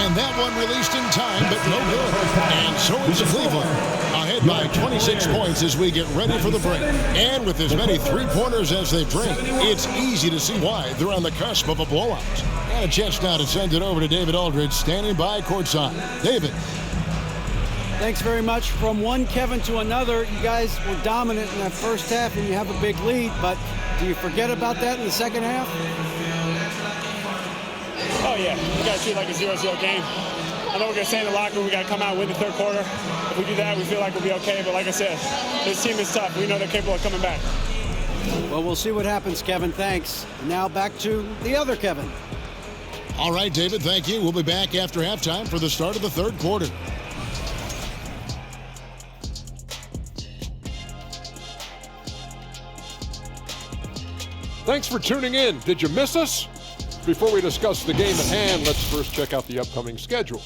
And that one released in time, but no good. And so it's Cleveland. Ahead by 26 points as we get ready for the break. And with as many three-pointers as they bring, it's easy to see why they're on the cusp of a blowout. And a chance now to send it over to David Aldridge, standing by courtside. David. Thanks very much. From one Kevin to another, you guys were dominant in that first half, and you have a big lead. But do you forget about that in the second half? Oh, yeah. We got to treat it like a 0-0 game. I know we're going to stay in the locker room. We got to come out and win the third quarter. If we do that, we feel like we'll be okay. But like I said, this team is tough. We know they're capable of coming back. Well, we'll see what happens, Kevin. Thanks. Now back to the other Kevin. All right, David, thank you. We'll be back after halftime for the start of the third quarter. Thanks for tuning in. Did you miss us? Before we discuss the game at hand, let's first check out the upcoming schedule.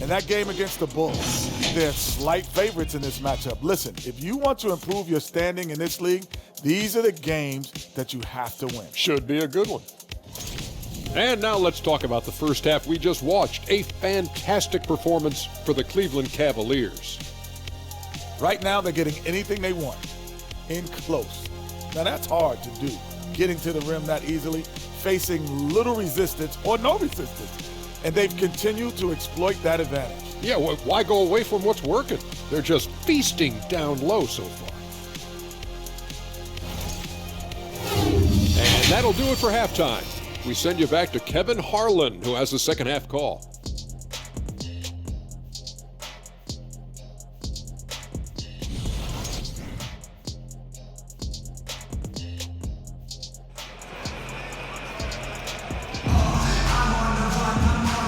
And that game against the Bulls, they're slight favorites in this matchup. Listen, if you want to improve your standing in this league, these are the games that you have to win. Should be a good one. And now let's talk about the first half we just watched. A fantastic performance for the Cleveland Cavaliers. Right now, they're getting anything they want in close. Now, that's hard to do, getting to the rim that easily, facing little resistance or no resistance. And they've continued to exploit that advantage. Yeah, why go away from what's working? They're just feasting down low so far. And that'll do it for halftime. We send you back to Kevin Harlan, who has the second half call.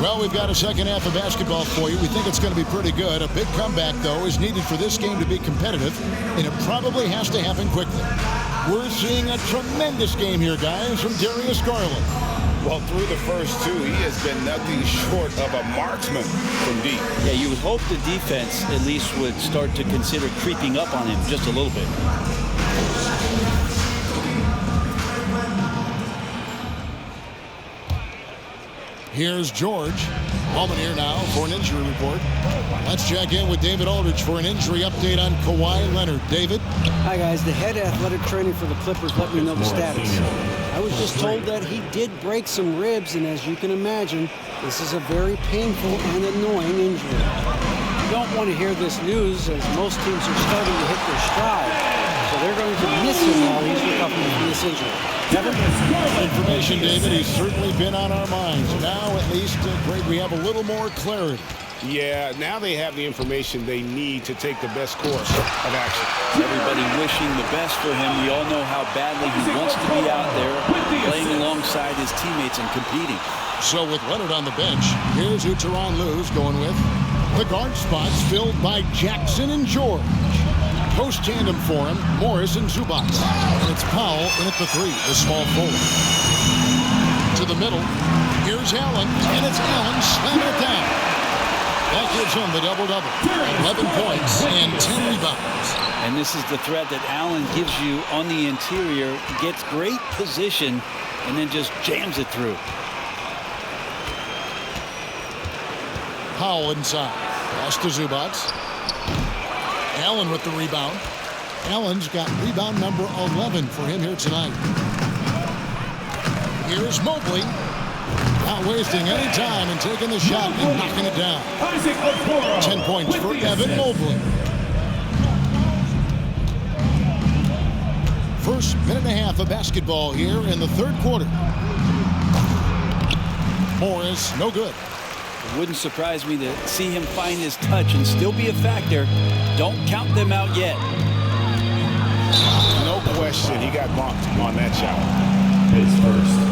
Well, we've got a second half of basketball for you. We think it's going to be pretty good. A big comeback, though, is needed for this game to be competitive, and it probably has to happen quickly. We're seeing a tremendous game here, guys, from Darius Garland. Well, through the first two, he has been nothing short of a marksman from deep. Yeah, you would hope the defense at least would start to consider creeping up on him just a little bit. Here's George. Bowman here now for an injury report. Let's check in with David Aldridge for an injury update on Kawhi Leonard. David? Hi, guys. The head athletic trainer for the Clippers let me know the status. I was just told that he did break some ribs, and as you can imagine, this is a very painful and annoying injury. You don't want to hear this news, as most teams are starting to hit their stride. So they're going to miss him while he's recovering from this injury. Kevin? Information, David. He's certainly been on our minds. Now, at least, Greg, we have a little more clarity. Yeah, now they have the information they need to take the best course of action. Everybody wishing the best for him. We all know how badly he wants to be out there playing alongside his teammates and competing. So with Leonard on the bench, here's who Tyronn Lue's going with. The guard spots filled by Jackson and George. Post tandem for him, Morris and Zubac. And it's Powell in at the three, the small forward. To the middle, here's Allen, and it's Allen slamming it down. That gives him the double-double. 11 points and 10 rebounds. And this is the threat that Allen gives you on the interior. Gets great position and then just jams it through. Powell inside. Pass to Zubac. Allen with the rebound. Allen's got rebound number 11 for him here tonight. Here's Mobley. Not wasting any time and taking the shot and knocking it down. 10 points for Evan Mobley. First minute and a half of basketball here in the third quarter. Morris, no good. It wouldn't surprise me to see him find his touch and still be a factor. Don't count them out yet. No question, he got bumped on that shot. His first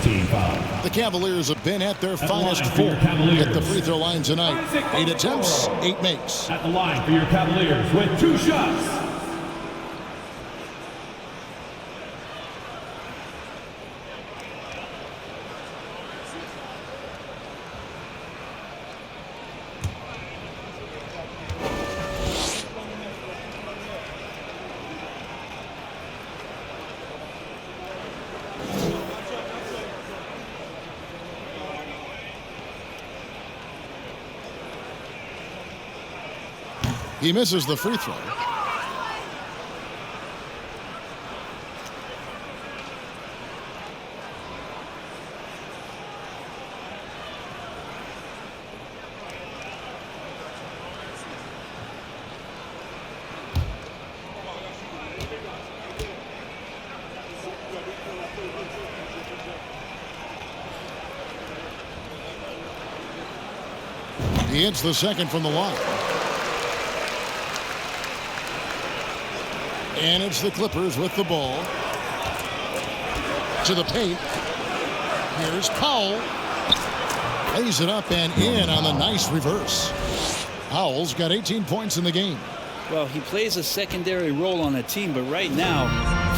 team foul. The Cavaliers have been at their finest four at the free throw line tonight. 8 attempts, 8 makes. At the line for your Cavaliers with 2 shots. He misses the free throw. He hits the second from the line. And it's the Clippers with the ball. To the paint. Here's Powell. Lays it up and in on the nice reverse. Powell's got 18 points in the game. Well, he plays a secondary role on the team, but right now,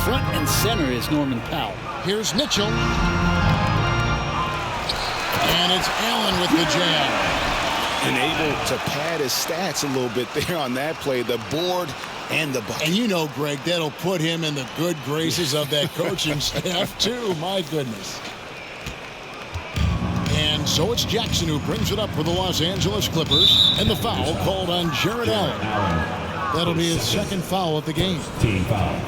front and center is Norman Powell. Here's Mitchell. And it's Allen with the jam. And able to pad his stats a little bit there on that play, the board and the bucket. And you know, Greg, that'll put him in the good graces of that coaching staff, too. My goodness. And so it's Jackson who brings it up for the Los Angeles Clippers. And the foul called on Jared Allen. That'll be his second foul of the game. Team foul.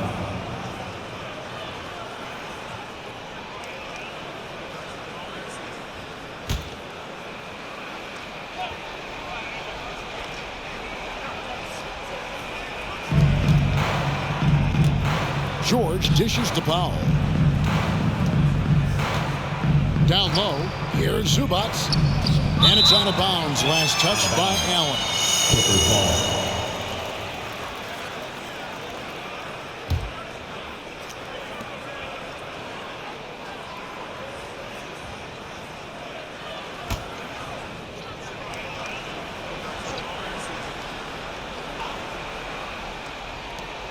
George dishes to Powell. Down low, here's Zubac. And it's out of bounds. Last touch by Allen. Clippers ball.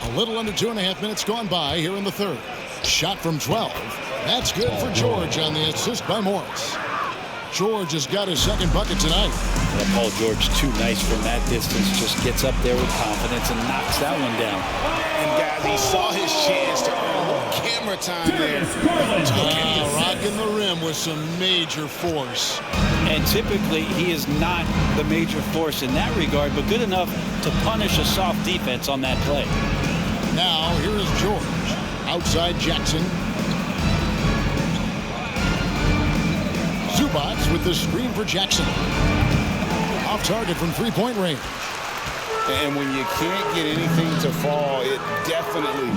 A little under 2.5 minutes gone by here in the third. Shot from 12. That's good for George on the assist by Morris. George has got his second bucket tonight. Well, Paul George, too nice from that distance. Just gets up there with confidence and knocks that one down. And guys, he saw his chance to earn a little camera time there. Rocking the rim with some major force. And typically, he is not the major force in that regard, but good enough to punish a soft defense on that play. Now, here is George. Outside Jackson. Zubac with the screen for Jackson. Off target from three-point range. And when you can't get anything to fall, it definitely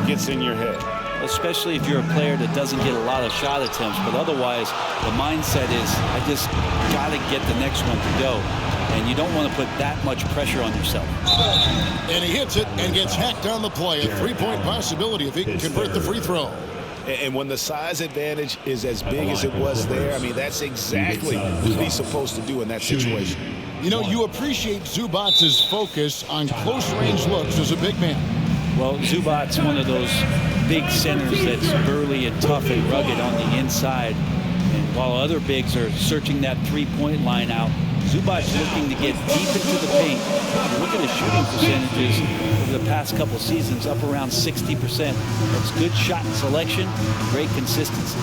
gets in your head. Especially if you're a player that doesn't get a lot of shot attempts, but otherwise the mindset is, I just got to get the next one to go. And you don't want to put that much pressure on yourself. And he hits it and gets hacked on the play. A three-point possibility if he can convert the free throw. And when the size advantage is as big as it was there, I mean, that's exactly what he's supposed to do in that situation. You know, you appreciate Zubac's focus on close-range looks as a big man. Well, Zubac's one of those big centers that's burly and tough and rugged on the inside. And while other bigs are searching that three-point line out, Zubac's looking to get deep into the paint. Look at his shooting percentages over the past couple seasons, up around 60%. That's good shot selection, great consistency.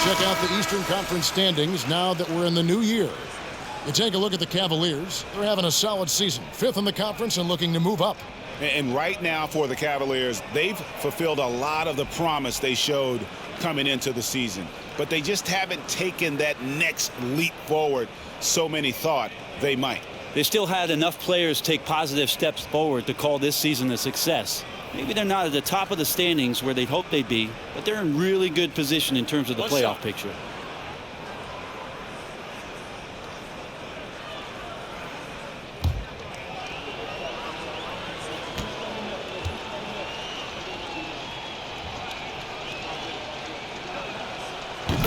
Check out the Eastern Conference standings now that we're in the new year. You take a look at the Cavaliers. They're having a solid season. 5th in the conference and looking to move up. And right now for the Cavaliers, they've fulfilled a lot of the promise they showed coming into the season. But they just haven't taken that next leap forward so many thought they might. They still had enough players take positive steps forward to call this season a success. Maybe they're not at the top of the standings where they'd hope they'd be, but they're in really good position in terms of the playoff picture.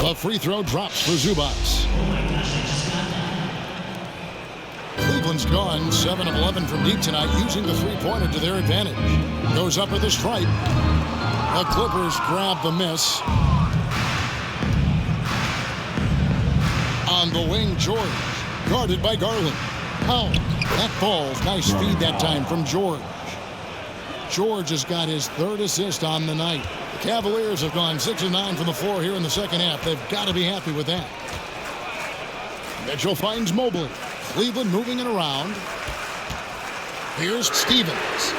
The free throw drops for Zubats. Cleveland's gone 7 of 11 from deep tonight, using the three-pointer to their advantage. Goes up with a stripe. The Clippers grab the miss. On the wing, George, guarded by Garland. Powell, that falls. Nice feed that time from George. George has got his third assist on the night. The Cavaliers have gone 6 of 9 from the floor here in the second half. They've got to be happy with that. Mitchell finds Mobley. Cleveland moving it around. Here's Stevens.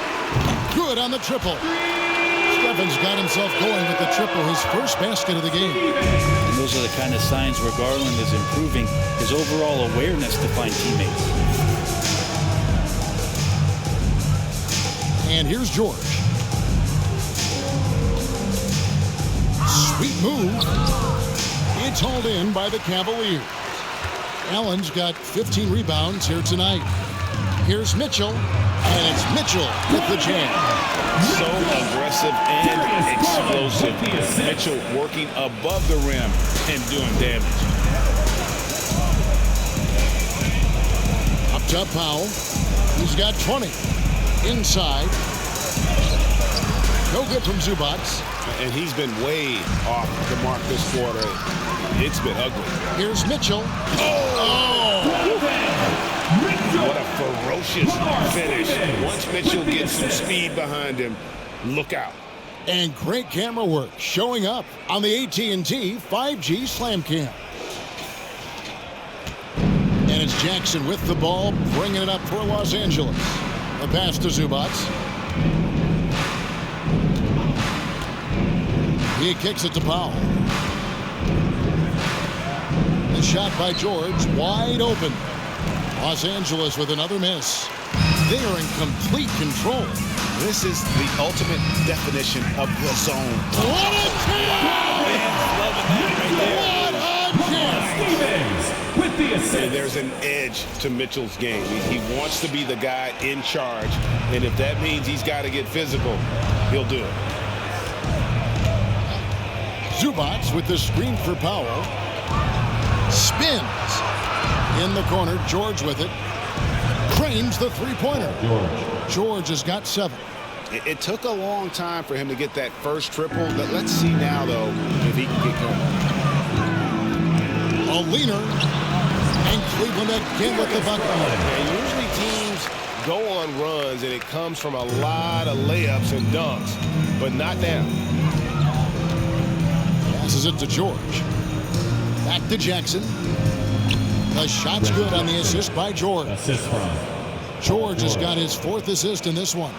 Good on the triple. Stevens got himself going with the triple, his first basket of the game. And those are the kind of signs where Garland is improving his overall awareness to find teammates. And here's George. Sweet move. It's hauled in by the Cavaliers. Allen's got 15 rebounds here tonight. Here's Mitchell, and it's Mitchell with the jam. So aggressive and explosive. Mitchell working above the rim and doing damage. Up top, Powell. He's got 20. Inside. No good from Zubats. And he's been way off the mark this quarter. It's been ugly. Here's Mitchell. What a ferocious finish. Once Mitchell gets some speed behind him, look out. And great camera work showing up on the AT&T 5G Slam Cam. And it's Jackson with the ball, bringing it up for Los Angeles. A pass to Zubats. He kicks it to Powell. The shot by George, wide open. Los Angeles with another miss. They are in complete control. This is the ultimate definition of the zone. What a chance! With the assist. And there's an edge to Mitchell's game. He wants to be the guy in charge, and if that means he's got to get physical, he'll do it. Zubats with the screen for Powell. Spins. In the corner, George with it. Cranes the three-pointer. George has got 7. It took a long time for him to get that first triple. Let's see now, though, if he can get going. A leaner. And Cleveland again with the bucket. And usually teams go on runs, and it comes from a lot of layups and dunks, but not now. Passes it to George. Back to Jackson. The shot's good on the assist by George. George has got his 4th assist in this one.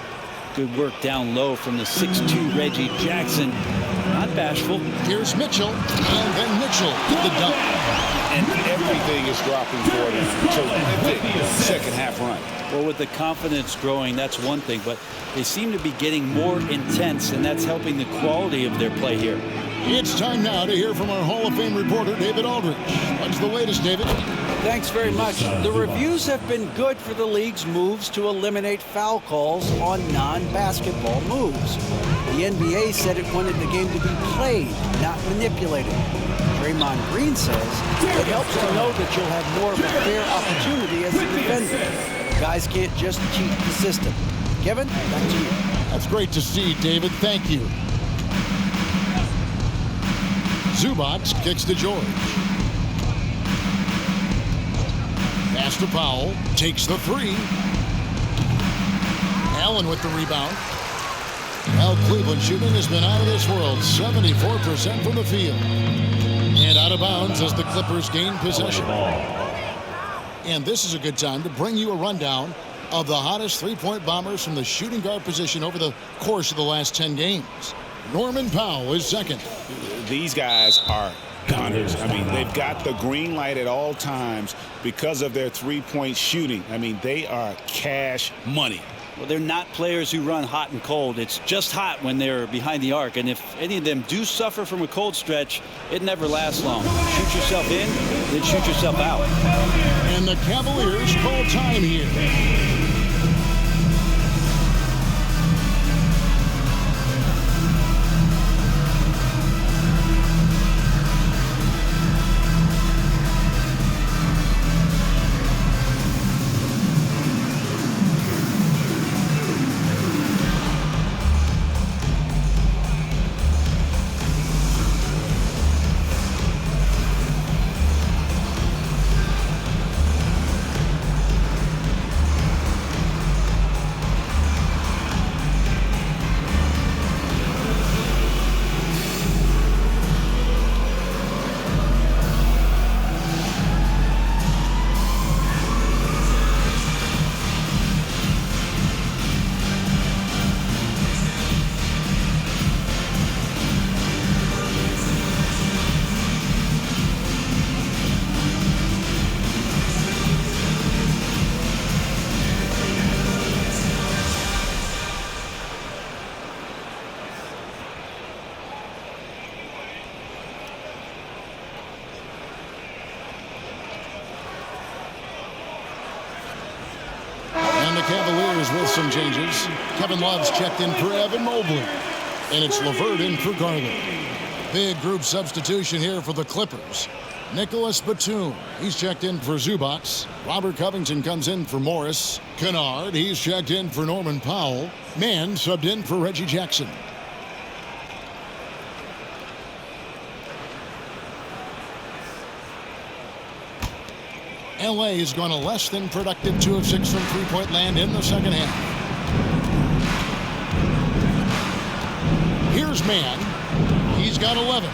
Good work down low from the 6'2 Reggie Jackson. Not bashful. Here's Mitchell, and then Mitchell with the dunk. And everything is dropping for them. Terrific second half run. Well, with the confidence growing, that's one thing, but they seem to be getting more intense, and that's helping the quality of their play here. It's time now to hear from our Hall of Fame reporter, David Aldridge. What's the latest, David? Thanks very much. The reviews have been good for the league's moves to eliminate foul calls on non-basketball moves. The NBA said it wanted the game to be played, not manipulated. Draymond Green says it helps to know that you'll have more of a fair opportunity as a defender. Guys can't just cheat the system. Kevin, back to you. That's great to see, David. Thank you. Zubats kicks to George. Pass to Powell. Takes the 3. Allen with the rebound. Now Cleveland shooting has been out of this world. 74% from the field. And out of bounds as the Clippers gain possession. And this is a good time to bring you a rundown of the hottest three-point bombers from the shooting guard position over the course of the last 10 games. Norman Powell is second. These guys are gunners. I mean, they've got the green light at all times because of their three-point shooting. I mean, they are cash money. Well, they're not players who run hot and cold. It's just hot when they're behind the arc. And if any of them do suffer from a cold stretch, it never lasts long. Shoot yourself in, then shoot yourself out. And the Cavaliers call time here. Cavaliers with some changes. Kevin Love's checked in for Evan Mobley. And it's LeVert in for Garland. Big group substitution here for the Clippers. Nicholas Batum, he's checked in for Zubac. Robert Covington comes in for Morris. Kennard, he's checked in for Norman Powell. Mann subbed in for Reggie Jackson. LA has gone a less than productive 2 of 6 from three-point land in the second half. Here's Mann. He's got 11.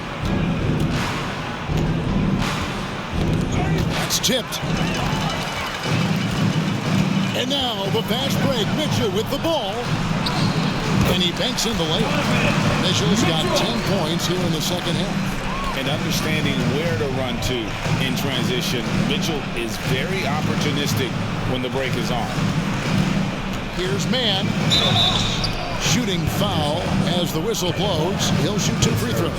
That's tipped. And now the fast break. Mitchell with the ball. And he banks in the layup. Mitchell's got 10 points here in the second half. And understanding where to run to in transition, Mitchell is very opportunistic when the break is on. Here's Mann. Shooting foul as the whistle blows. He'll shoot 2 free throws.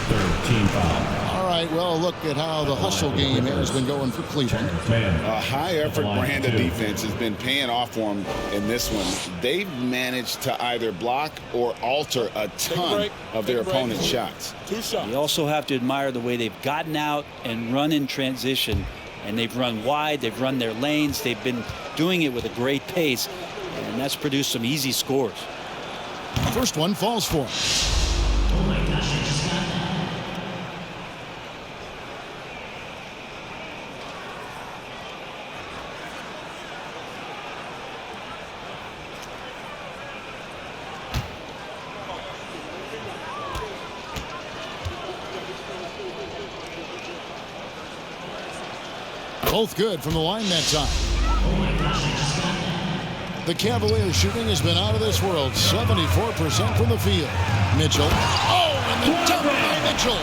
Third team foul. All right, well, look at how the hustle game has been going for Cleveland. A high-effort brand of defense has been paying off for them in this one. They've managed to either block or alter a ton of their opponent's shots. 2 shots. You also have to admire the way they've gotten out and run in transition. And they've run wide, they've run their lanes, they've been doing it with a great pace. And that's produced some easy scores. First one falls for him. Oh my gosh, I just got that. Both good from the line that time. The Cavaliers shooting has been out of this world. 74% from the field. Mitchell. Oh, and the dunk by Mitchell.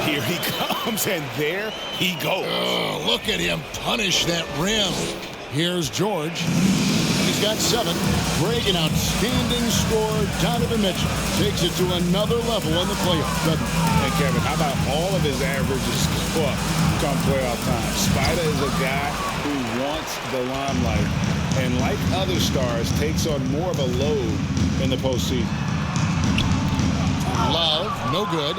Here he comes, and there he goes. Oh, look at him punish that rim. Here's George. He's got 7. Greg, an outstanding scorer. Donovan Mitchell takes it to another level in the playoffs. And Kevin, how about all of his averages come playoff time? Spider is a guy who wants the limelight, and like other stars, takes on more of a load in the postseason. Love, no good.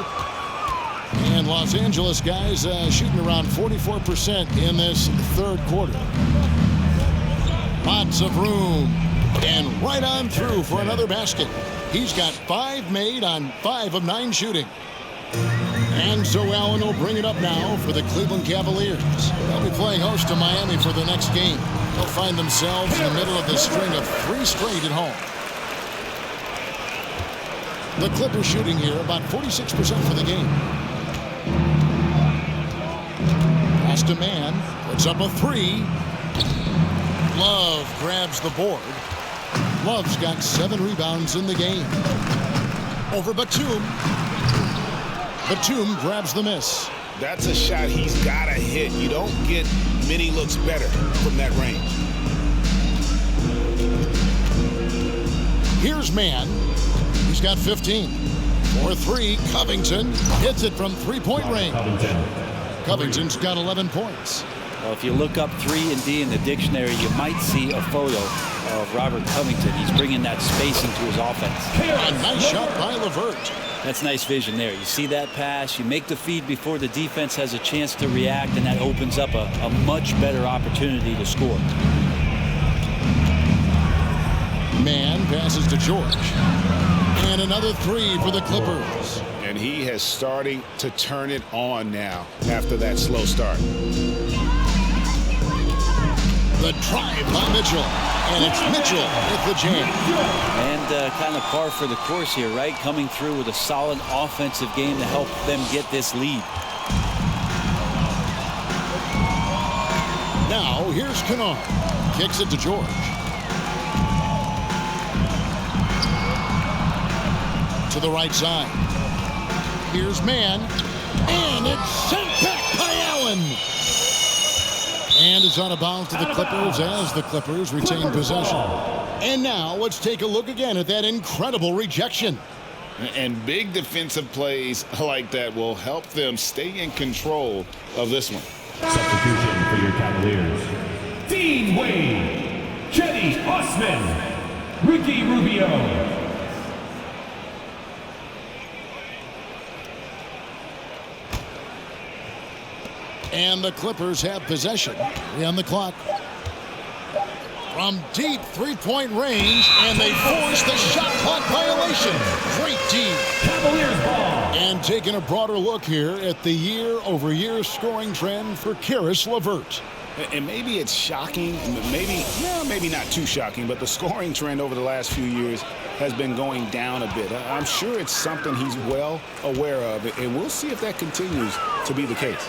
And Los Angeles guys shooting around 44% in this third quarter. Lots of room. And right on through for another basket. He's got 5 made on 5 of 9 shooting. And so Allen will bring it up now for the Cleveland Cavaliers. They'll be playing host to Miami for the next game. They'll find themselves in the middle of the string of 3 straight at home. The Clippers shooting here about 46% for the game. Pass to Mann. Puts up a 3. Love grabs the board. Love's got 7 rebounds in the game. Over Batum. Batum grabs the miss. That's a shot he's got to hit. You don't get many looks better from that range. Here's Mann. He's got 15. For 3, Covington hits it from 3-point range. Covington's got 11 points. Well, if you look up 3 and D in the dictionary, you might see a photo of Robert Covington. He's bringing that spacing to his offense. A nice shot by LeVert. That's nice vision there. You see that pass, you make the feed before the defense has a chance to react, and that opens up a much better opportunity to score. Mann passes to George. And another 3 for the Clippers. And he has starting to turn it on now after that slow start. The drive by Mitchell. And it's Mitchell with the jam. And kind of par for the course here, right? Coming through with a solid offensive game to help them get this lead. Now, here's Kennard. Kicks it to George. To the right side. Here's Mann. And it's sent back by Allen. And it's out of bounds to the Clippers as the Clippers retain possession. And now let's take a look again at that incredible rejection. And big defensive plays like that will help them stay in control of this one. Substitution for your Cavaliers. Dean Wade. Osman, Ricky Rubio. And the Clippers have possession. 3 on the clock. From deep three-point range, and they force the shot clock violation. Great D. Cavaliers ball. And taking a broader look here at the year-over-year scoring trend for Caris LeVert. And maybe it's shocking, maybe not too shocking, but the scoring trend over the last few years has been going down a bit. I'm sure it's something he's well aware of, and we'll see if that continues to be the case.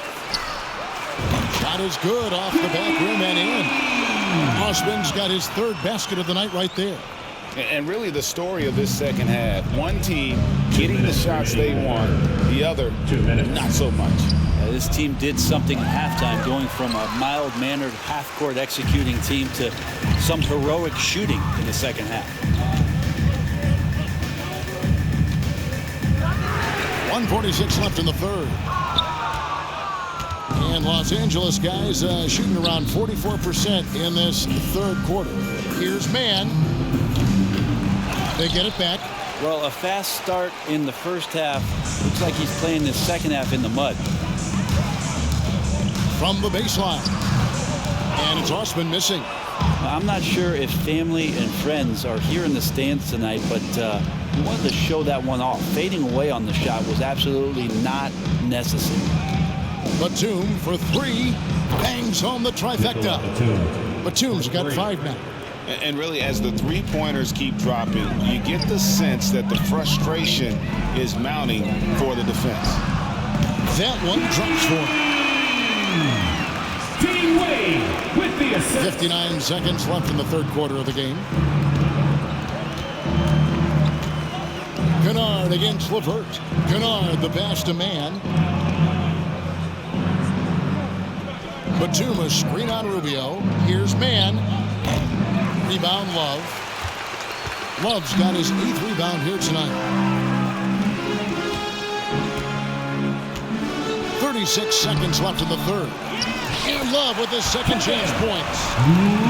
Shot is good off the back rim and in. Osman's got his third basket of the night right there. And really the story of this second half, one team getting the shots they want, the other not so much. This team did something at halftime, going from a mild-mannered half-court executing team to some heroic shooting in the second half. 1:46 left in the third. And Los Angeles guys shooting around 44% in this third quarter. Here's Mann. They get it back. Well, a fast start in the first half. Looks like he's playing the second half in the mud. From the baseline. And it's Osman missing. I'm not sure if family and friends are here in the stands tonight, but he wanted to show that one off. Fading away on the shot was absolutely not necessary. Batum for 3. Bangs home the trifecta. Batum's got 5 now. And really, as the three-pointers keep dropping, you get the sense that the frustration is mounting for the defense. That one drops for him. Dean Wade with the assist. 59 seconds left in the third quarter of the game. Kennard against LeVert. Kennard, the pass to Mann. Batum, a screen on Rubio. Here's Mann. Rebound, Love. Love's got his 8th rebound here tonight. 36 seconds left in the third. And Love with his second chance points.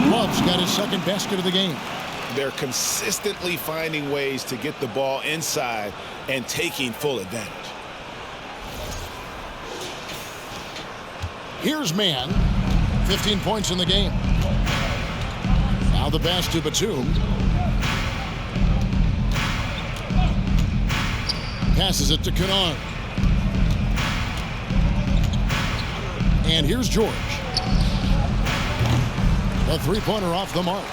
Love's got his second basket of the game. They're consistently finding ways to get the ball inside and taking full advantage. Here's Mann. 15 points in the game. Now the pass to Batum. Passes it to Kennard. And here's George. A three-pointer off the mark.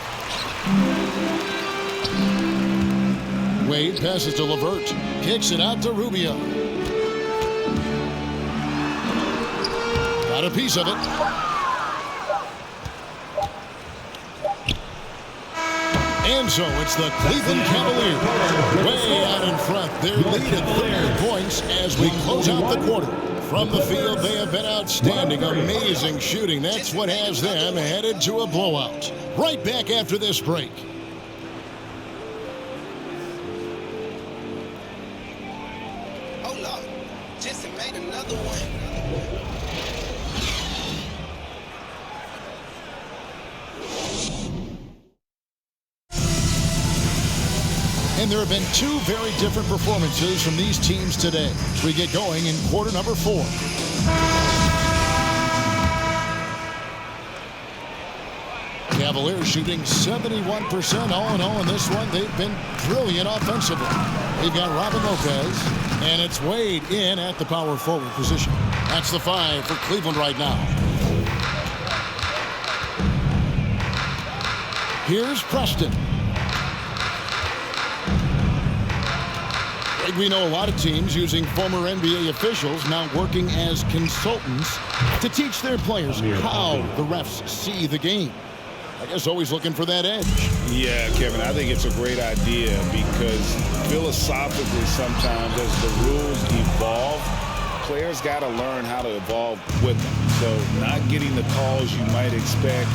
Wade passes to LeVert. Kicks it out to Rubio. Got a piece of it. And so it's the Cleveland Cavaliers way out in front. Their lead at 30 points as we close out the quarter. From the field, they have been outstanding. Amazing shooting. That's what has them headed to a blowout. Right back after this break. Hold up. Just made another one. And there have been 2 very different performances from these teams today. We get going in quarter number 4. Cavaliers shooting 71% all in all in this one. They've been brilliant offensively. They've got Robin Lopez, and it's Wade in at the power forward position. That's the 5 for Cleveland right now. Here's Preston. We know a lot of teams using former NBA officials now working as consultants to teach their players how the refs see the game. I guess always looking for that edge. Yeah, Kevin, I think it's a great idea because philosophically sometimes as the rules evolve, players got to learn how to evolve with them. So not getting the calls you might expect,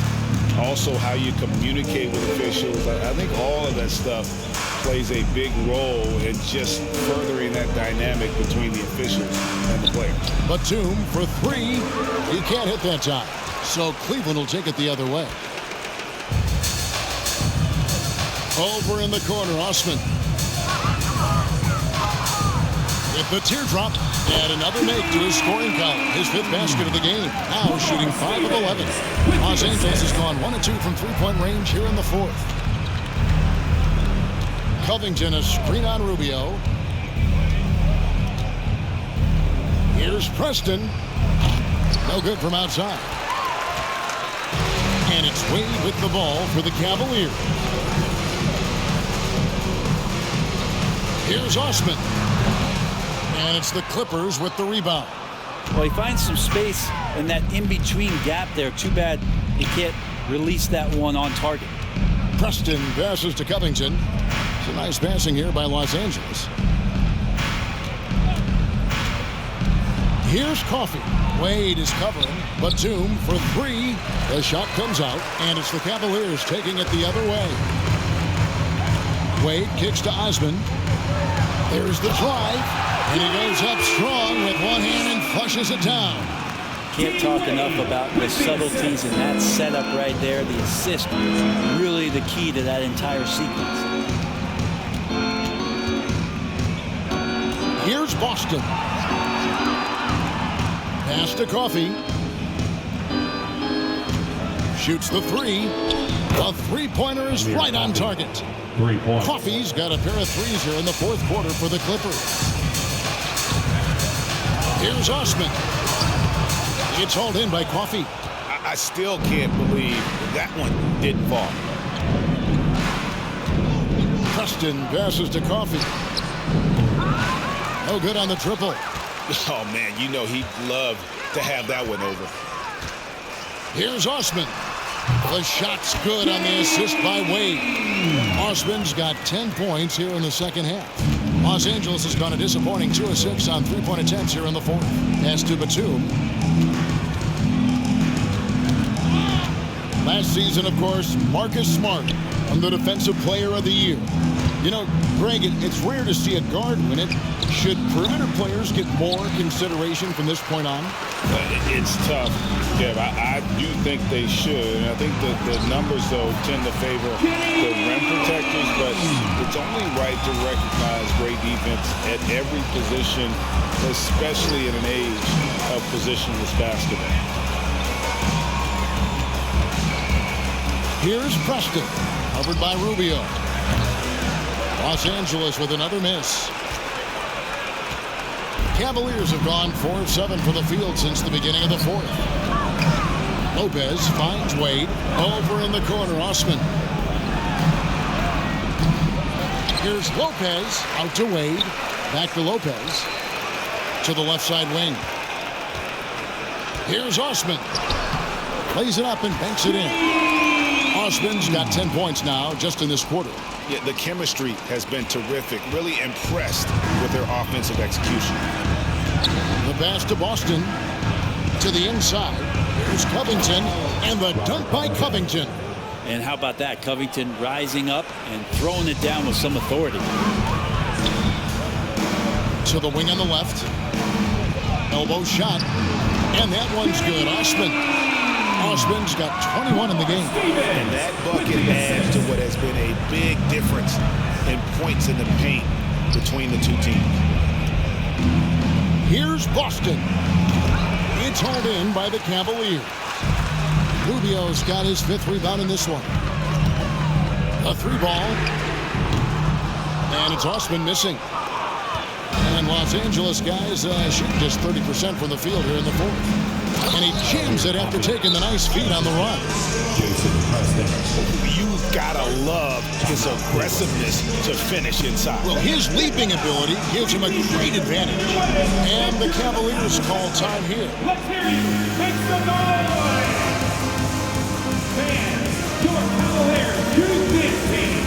also how you communicate with officials. I think all of that stuff plays a big role in just furthering that dynamic between the officials and the players. Batum for 3. He can't hit that time. So Cleveland will take it the other way. Over in the corner, Osman. With the teardrop, and another make to his scoring column. His 5th basket of the game. Now shooting 5 of 11. Los Angeles has gone 1 of 2 from three-point range here in the 4th. Covington, a screen on Rubio. Here's Preston. No good from outside. And it's Wade with the ball for the Cavaliers. Here's Osman. And it's the Clippers with the rebound. Well, he finds some space in that in-between gap there. Too bad he can't release that one on target. Preston passes to Covington. It's a nice passing here by Los Angeles. Here's Coffey. Wade is covering. Batum for 3. The shot comes out, and it's the Cavaliers taking it the other way. Wade kicks to Osman. There's the drive, and he goes up strong with one hand and flushes it down. Can't talk enough about the subtleties in that setup right there. The assist, really the key to that entire sequence. Here's Boston. Pass to Coffey. Shoots the 3. The three-pointer is right on target. 3 points. Coffey's got a pair of 3s here in the 4th quarter for the Clippers. Here's Osman. It's hauled in by Coffey. I still can't believe that one didn't fall. Preston passes to Coffey. No good on the triple. Oh, man, you know he'd love to have that one over. Here's Osman. The shot's good on the assist by Wade. Osman's got 10 points here in the second half. Los Angeles has gone a disappointing 2 of 6 on three-point attempts here in the 4th. Pass to Batum. Last season, of course, Marcus Smart won the Defensive Player of the Year. You know, Greg, it's rare to see a guard win it. Should perimeter players get more consideration from this point on? It's tough, Kev. I do think they should. And I think that the numbers, though, tend to favor the rim protectors. But it's only right to recognize great defense at every position, especially in an age of positionless basketball. Here's Preston, covered by Rubio. Los Angeles with another miss. Cavaliers have gone 4 of 7 from the field since the beginning of the 4th. Lopez finds Wade. Over in the corner, Osman. Here's Lopez out to Wade. Back to Lopez. To the left side wing. Here's Osman. Plays it up and banks it in. Osman's got 10 points now just in this quarter. Yeah, the chemistry has been terrific. Really impressed with their offensive execution. The pass to Boston. To the inside. Here's Covington. And the dunk by Covington. And how about that? Covington rising up and throwing it down with some authority. To the wing on the left. Elbow shot. And that one's good. Osman's got 21 in the game. And that bucket adds to what has been a big difference in points in the paint between the two teams. Here's Boston. It's hauled in by the Cavaliers. Rubio's got his 5th rebound in this one. A 3-ball. And it's Osman missing. And Los Angeles guys shoot just 30% from the field here in the 4th. And he jams it after taking the nice feed on the run. You've got to love his aggressiveness to finish inside. Well, his leaping ability gives him a great advantage. And the Cavaliers call time here. Let's hear you. Make some noise. Fans, your Cavaliers choose this team.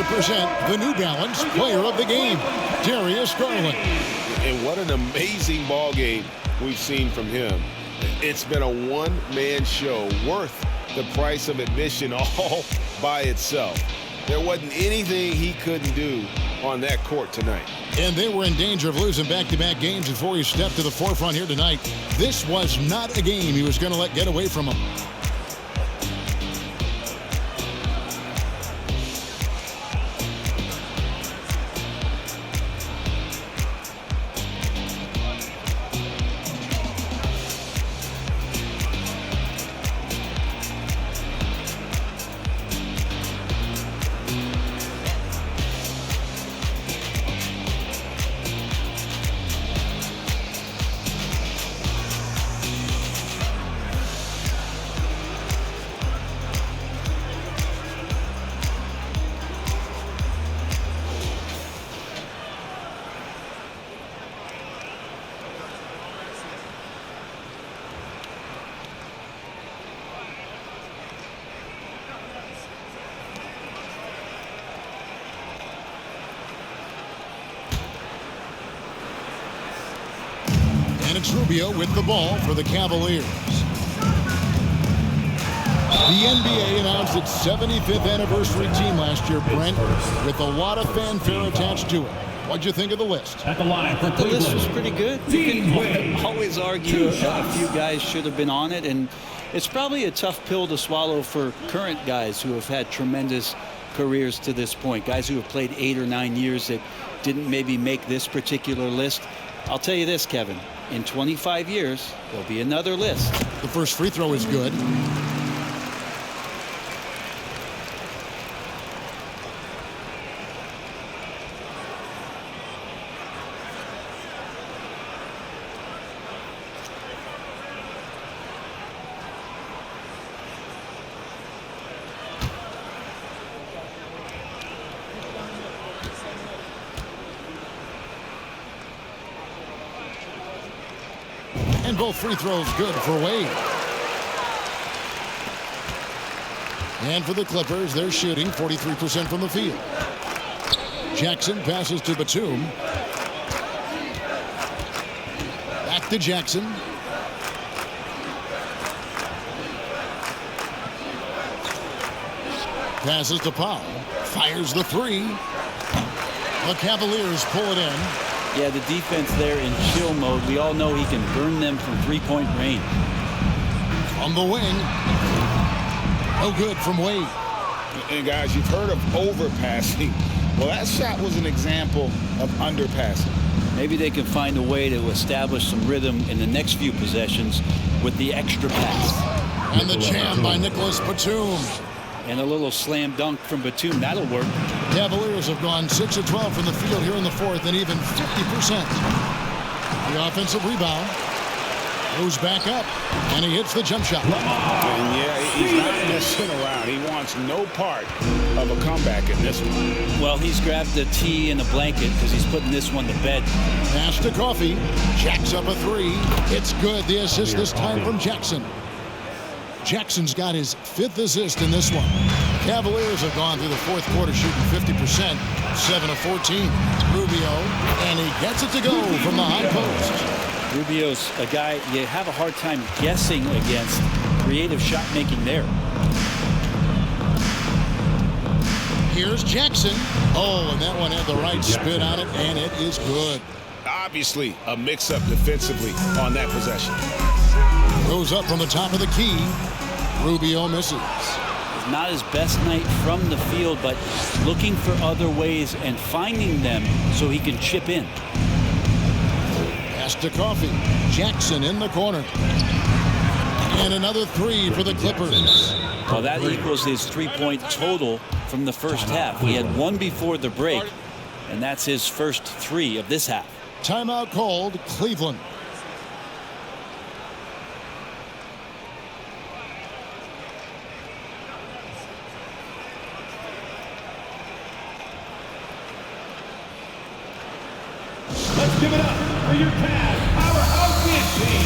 to present the New Balance Player of the Game, Darius Garland. And what an amazing ball game we've seen from him. It's been a one-man show worth the price of admission all by itself. There wasn't anything he couldn't do on that court tonight. And they were in danger of losing back-to-back games before he stepped to the forefront here tonight. This was not a game he was going to let get away from him. And it's Rubio with the ball for the Cavaliers. The NBA announced its 75th anniversary team last year, Brent, with a lot of fanfare attached to it. What'd you think of the list? At the line for The list was Cleveland. pretty good. You can always argue a few guys should have been on it, and it's probably a tough pill to swallow for current guys who have had tremendous careers to this point, guys who have played 8 or 9 years that didn't maybe make this particular list. I'll tell you this, Kevin, in 25 years, there'll be another list. The first free throw is good. And both free throws good for Wade. And for the Clippers, they're shooting 43% from the field. Jackson passes to Batum. Back to Jackson. Passes to Powell. Fires the three. The Cavaliers pull it in. Yeah, the defense there in chill mode. We all know he can burn them from three-point range. From the wing. No good from Wade. And guys, you've heard of overpassing. Well, that shot was an example of underpassing. Maybe they can find a way to establish some rhythm in the next few possessions with the extra pass. And the jam by Nicholas Batum. And a little slam dunk from Batum. That'll work. Cavaliers have gone 6 of 12 from the field here in the fourth and even 50%. The offensive rebound goes back up, and he hits the jump shot. And yeah, he's not messing around. He wants no part of a comeback in this one. Well, he's grabbed the tee and a blanket because he's putting this one to bed. Pass to Coffey. Jacks up a three. It's good. The assist this time from Jackson. Jackson's got his 5th assist in this one. Cavaliers have gone through the fourth quarter shooting 50%, 7 of 14. Rubio, and he gets it to go from the high post. Rubio's a guy you have a hard time guessing against. Creative shot making there. Here's Jackson. Oh, and that one had the right spin on it, and it is good. Obviously, a mix-up defensively on that possession. Goes up from the top of the key. Rubio misses. Not his best night from the field, but looking for other ways and finding them so he can chip in. Pass to Coffey. Jackson in the corner. And another three for the Clippers. Well, that equals his three-point total from the first half. He had one before the break, and that's his first three of this half. Timeout called, Cleveland. Let's give it up for your Cavs powerhouse dance team.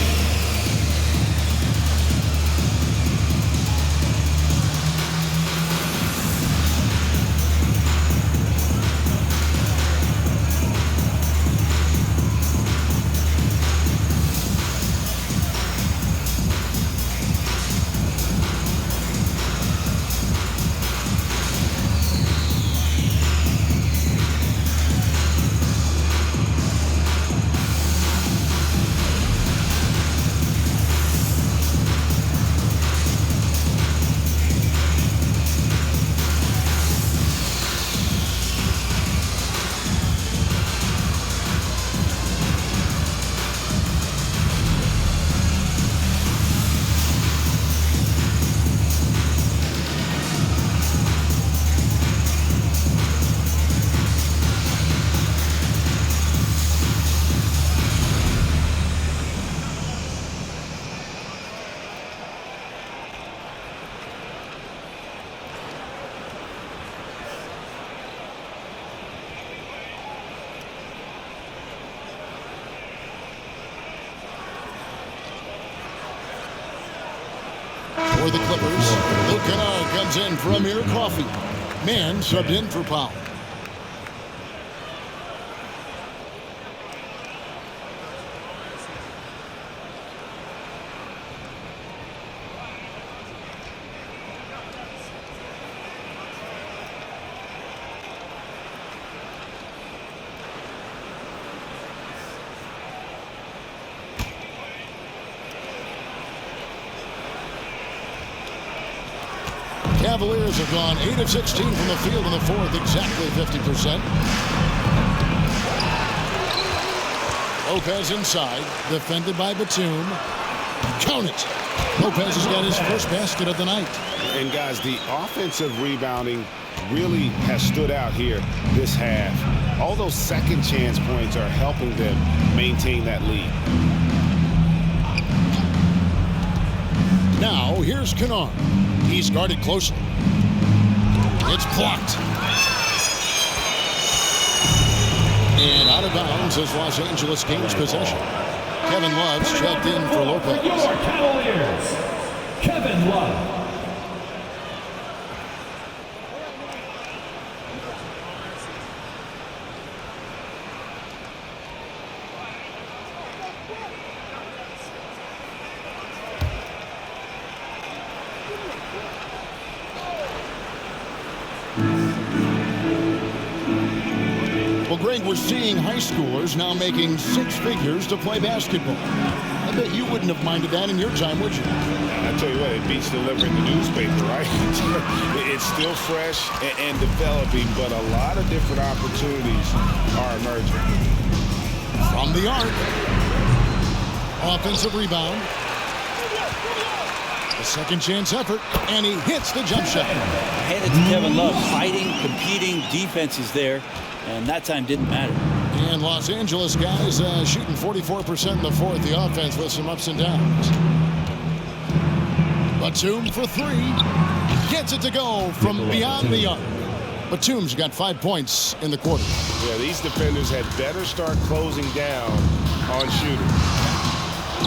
For the Clippers, Luke Kennard comes in for Amir Coffey. Man subbed in for Powell. Cavaliers have gone 8 of 16 from the field in the fourth, exactly 50%. Lopez inside, defended by Batum. Count it. Lopez has got his first basket of the night. And guys, the offensive rebounding really has stood out here this half. All those second chance points are helping them maintain that lead. Now, here's Kennard. He's guarded closely. It's blocked. And out of bounds as Los Angeles gains possession. Kevin Love's checked in for Lopez. For your Cavaliers, Kevin Love. Well, Greg, we're seeing high schoolers now making 6 figures to play basketball. I bet you wouldn't have minded that in your time, would you? I tell you what, it beats delivering the newspaper, right? It's still fresh and developing, but a lot of different opportunities are emerging. From the arc. Offensive rebound. A second chance effort, and he hits the jump shot. Hand it to Kevin Love. Fighting, competing, defense is there, and that time didn't matter. And Los Angeles guys shooting 44% in the fourth. The offense with some ups and downs. Batum for 3. Gets it to go from beyond the arc. Batum's got 5 points in the quarter. Yeah, these defenders had better start closing down on shooting.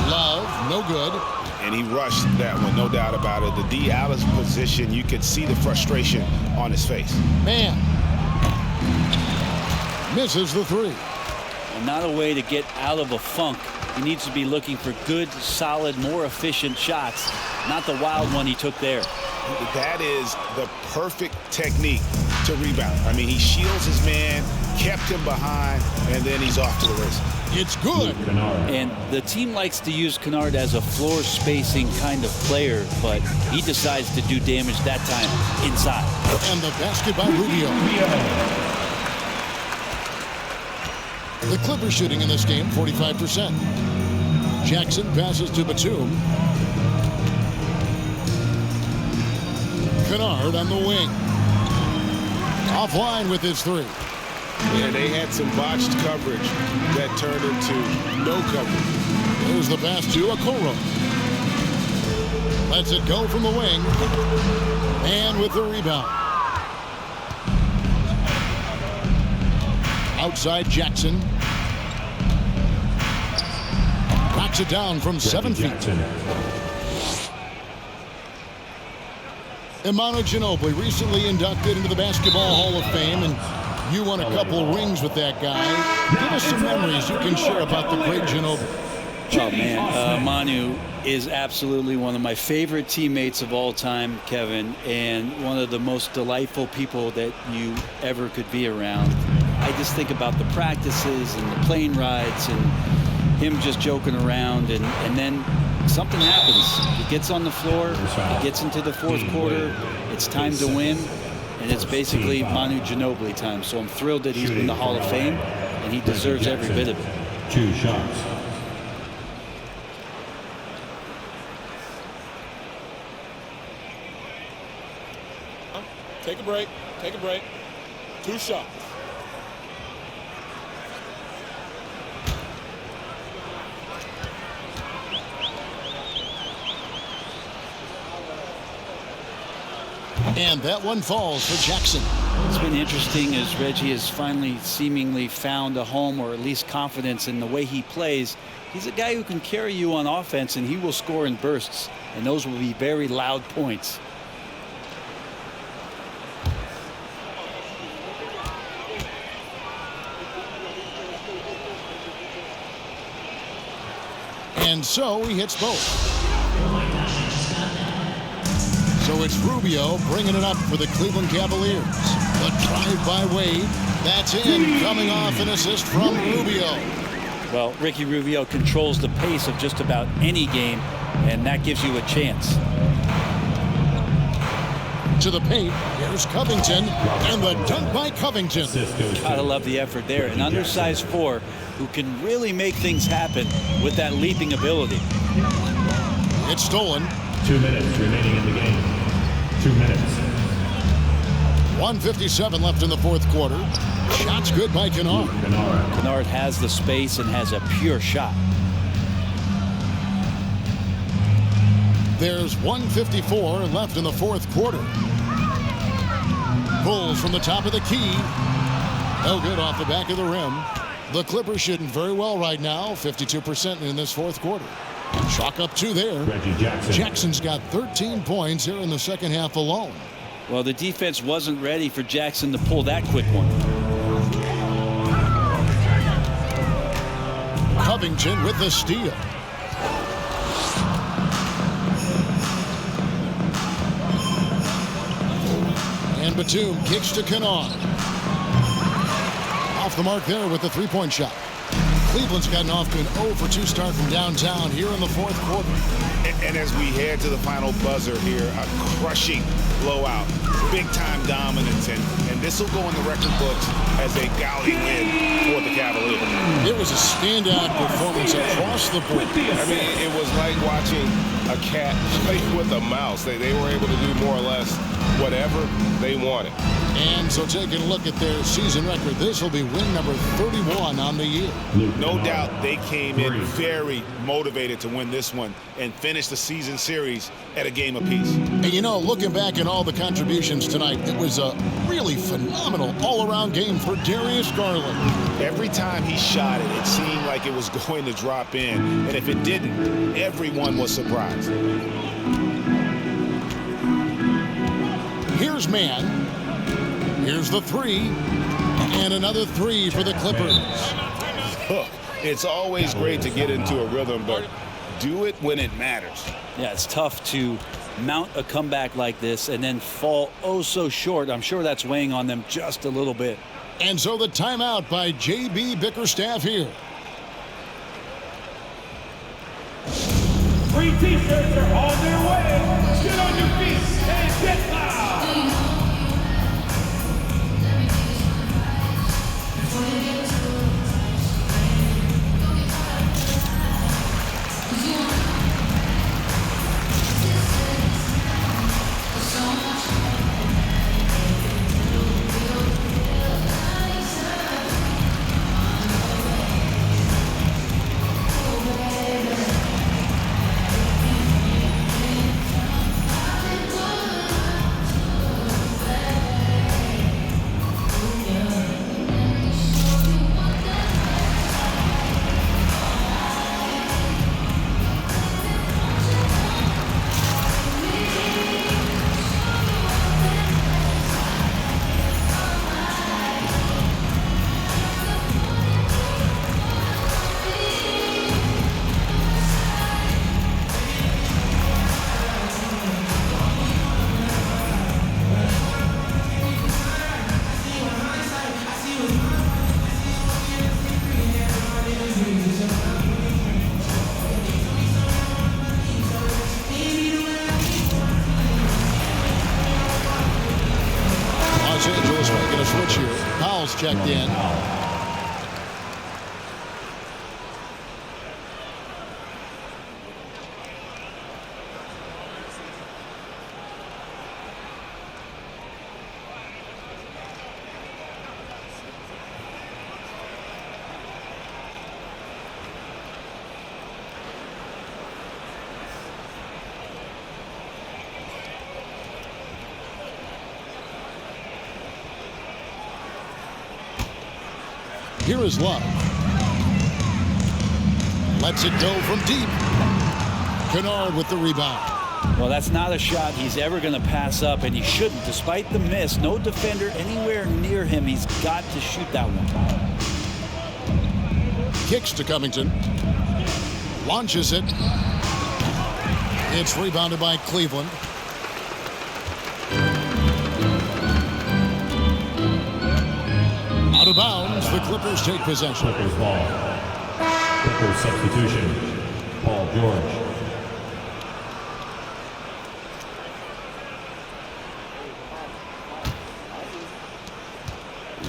Love, no good. And he rushed that one, no doubt about it. The D out of position, you could see the frustration on his face. Man. Misses the 3. And not a way to get out of a funk. He needs to be looking for good, solid, more efficient shots, not the wild one he took there. That is the perfect technique to rebound. I mean, he shields his man, kept him behind, and then he's off to the races. It's good. And the team likes to use Kennard as a floor spacing kind of player, but he decides to do damage that time inside. And the basket by Rubio. The Clippers shooting in this game 45%. Jackson passes to Batum. Kennard on the wing. Offline with his 3. Yeah, they had some botched coverage that turned into no coverage. There's the pass to Okoro. Lets it go from the wing. And with the rebound. Outside Jackson. Knocks it down from 7 feet. Imanu Ginobili, recently inducted into the Basketball Hall of Fame, and you won a couple rings with that guy. Give us some memories you can share about the great Ginobili. Oh, man. Manu is absolutely one of my favorite teammates of all time, Kevin, and one of the most delightful people that you ever could be around. I just think about the practices and the plane rides and him just joking around, and then something happens. He gets on the floor, he gets into the fourth quarter, it's time to win, and it's basically Manu Ginobili time. So I'm thrilled that he's in the Hall of Fame, and he deserves every bit of it. 2 shots. Take a break. Take a break. 2 shots. And that one falls for Jackson. It's been interesting as Reggie has finally seemingly found a home, or at least confidence in the way he plays. He's a guy who can carry you on offense, and he will score in bursts, and those will be very loud points. And so he hits both. So it's Rubio bringing it up for the Cleveland Cavaliers. The drive by Wade. That's in, coming off an assist from Rubio. Well, Ricky Rubio controls the pace of just about any game, and that gives you a chance. To the paint, here's Covington, and the dunk by Covington. Gotta love the effort there. An undersized 4 who can really make things happen with that leaping ability. It's stolen. 2 minutes remaining in the game. 2 minutes. 1:57 left in the fourth quarter. Shot's good by Kennard. Kennard has the space and has a pure shot. There's 1:54 left in the fourth quarter. Pulls from the top of the key. No good off the back of the rim. The Clippers shooting very well right now, 52% in this fourth quarter. Chalk up 2 there. Reggie Jackson. Jackson's got 13 points here in the second half alone. Well, the defense wasn't ready for Jackson to pull that quick one. Covington with the steal. And Batum kicks to Kennard. Off the mark there with the three-point shot. Cleveland's gotten off to an 0-for-2 start from downtown here in the fourth quarter. And as we head to the final buzzer here, a crushing blowout, big-time dominance, and this will go in the record books as a gaudy win for the Cavaliers. It was a standout performance across the board. I mean, it was like watching a cat play with a mouse. They were able to do more or less whatever they wanted. And so taking a look at their season record, this will be win number 31 on the year. No doubt they came in very motivated to win this one and finish the season series at a game apiece. And you know, looking back at all the contributions tonight, it was a really phenomenal all-around game for Darius Garland. Every time he shot it, it seemed like it was going to drop in. And if it didn't, everyone was surprised. Here's man. Here's the 3. And another 3 for the Clippers. Look, it's always great to get into a rhythm, but do it when it matters. Yeah, it's tough to mount a comeback like this and then fall oh so short. I'm sure that's weighing on them just a little bit. And so the timeout by J.B. Bickerstaff here. 3 T-shirts are on their way. Get on your feet and get loud. Checked in. Here is Love. Lets it go from deep. Kennard with the rebound. Well, that's not a shot he's ever going to pass up, and he shouldn't. Despite the miss, no defender anywhere near him. He's got to shoot that one. Kicks to Covington. Launches it. It's rebounded by Cleveland. Out of bounds, the Clippers take possession. Clippers ball. Clippers substitution. Paul George.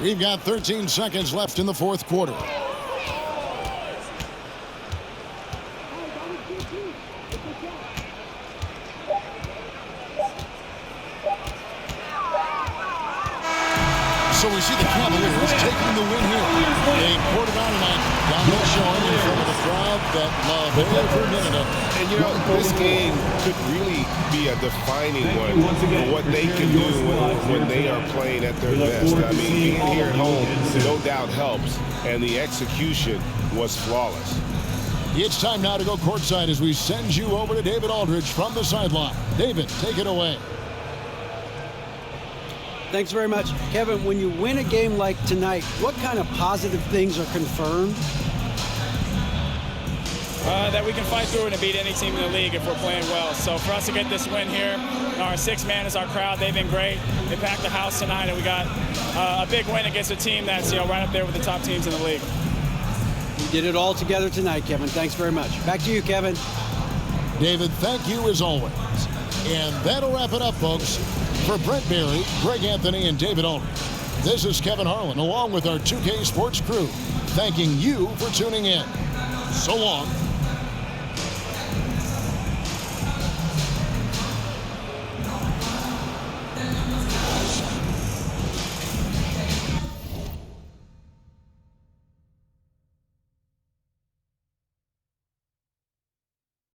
We've got 13 seconds left in the fourth quarter. So we see the Cavaliers taking the win here. A quarter-round tonight. Donovan showing in front of the crowd that love every minute of it. And you know, this game could really be a defining one for what they can do when they are playing at their best. I mean, being here at home no doubt helps, and the execution was flawless. It's time now to go courtside as we send you over to David Aldridge from the sideline. David, take it away. Thanks very much. Kevin, when you win a game like tonight, what kind of positive things are confirmed? That we can fight through it and beat any team in the league if we're playing well. So for us to get this win here, our sixth man is our crowd. They've been great. They packed the house tonight, and we got a big win against a team that's right up there with the top teams in the league. We did it all together tonight, Kevin. Thanks very much. Back to you, Kevin. David, thank you as always. And that'll wrap it up, folks. For Brent Barry, Greg Anthony, and David Aldridge, this is Kevin Harlan along with our 2K Sports crew, thanking you for tuning in. So long.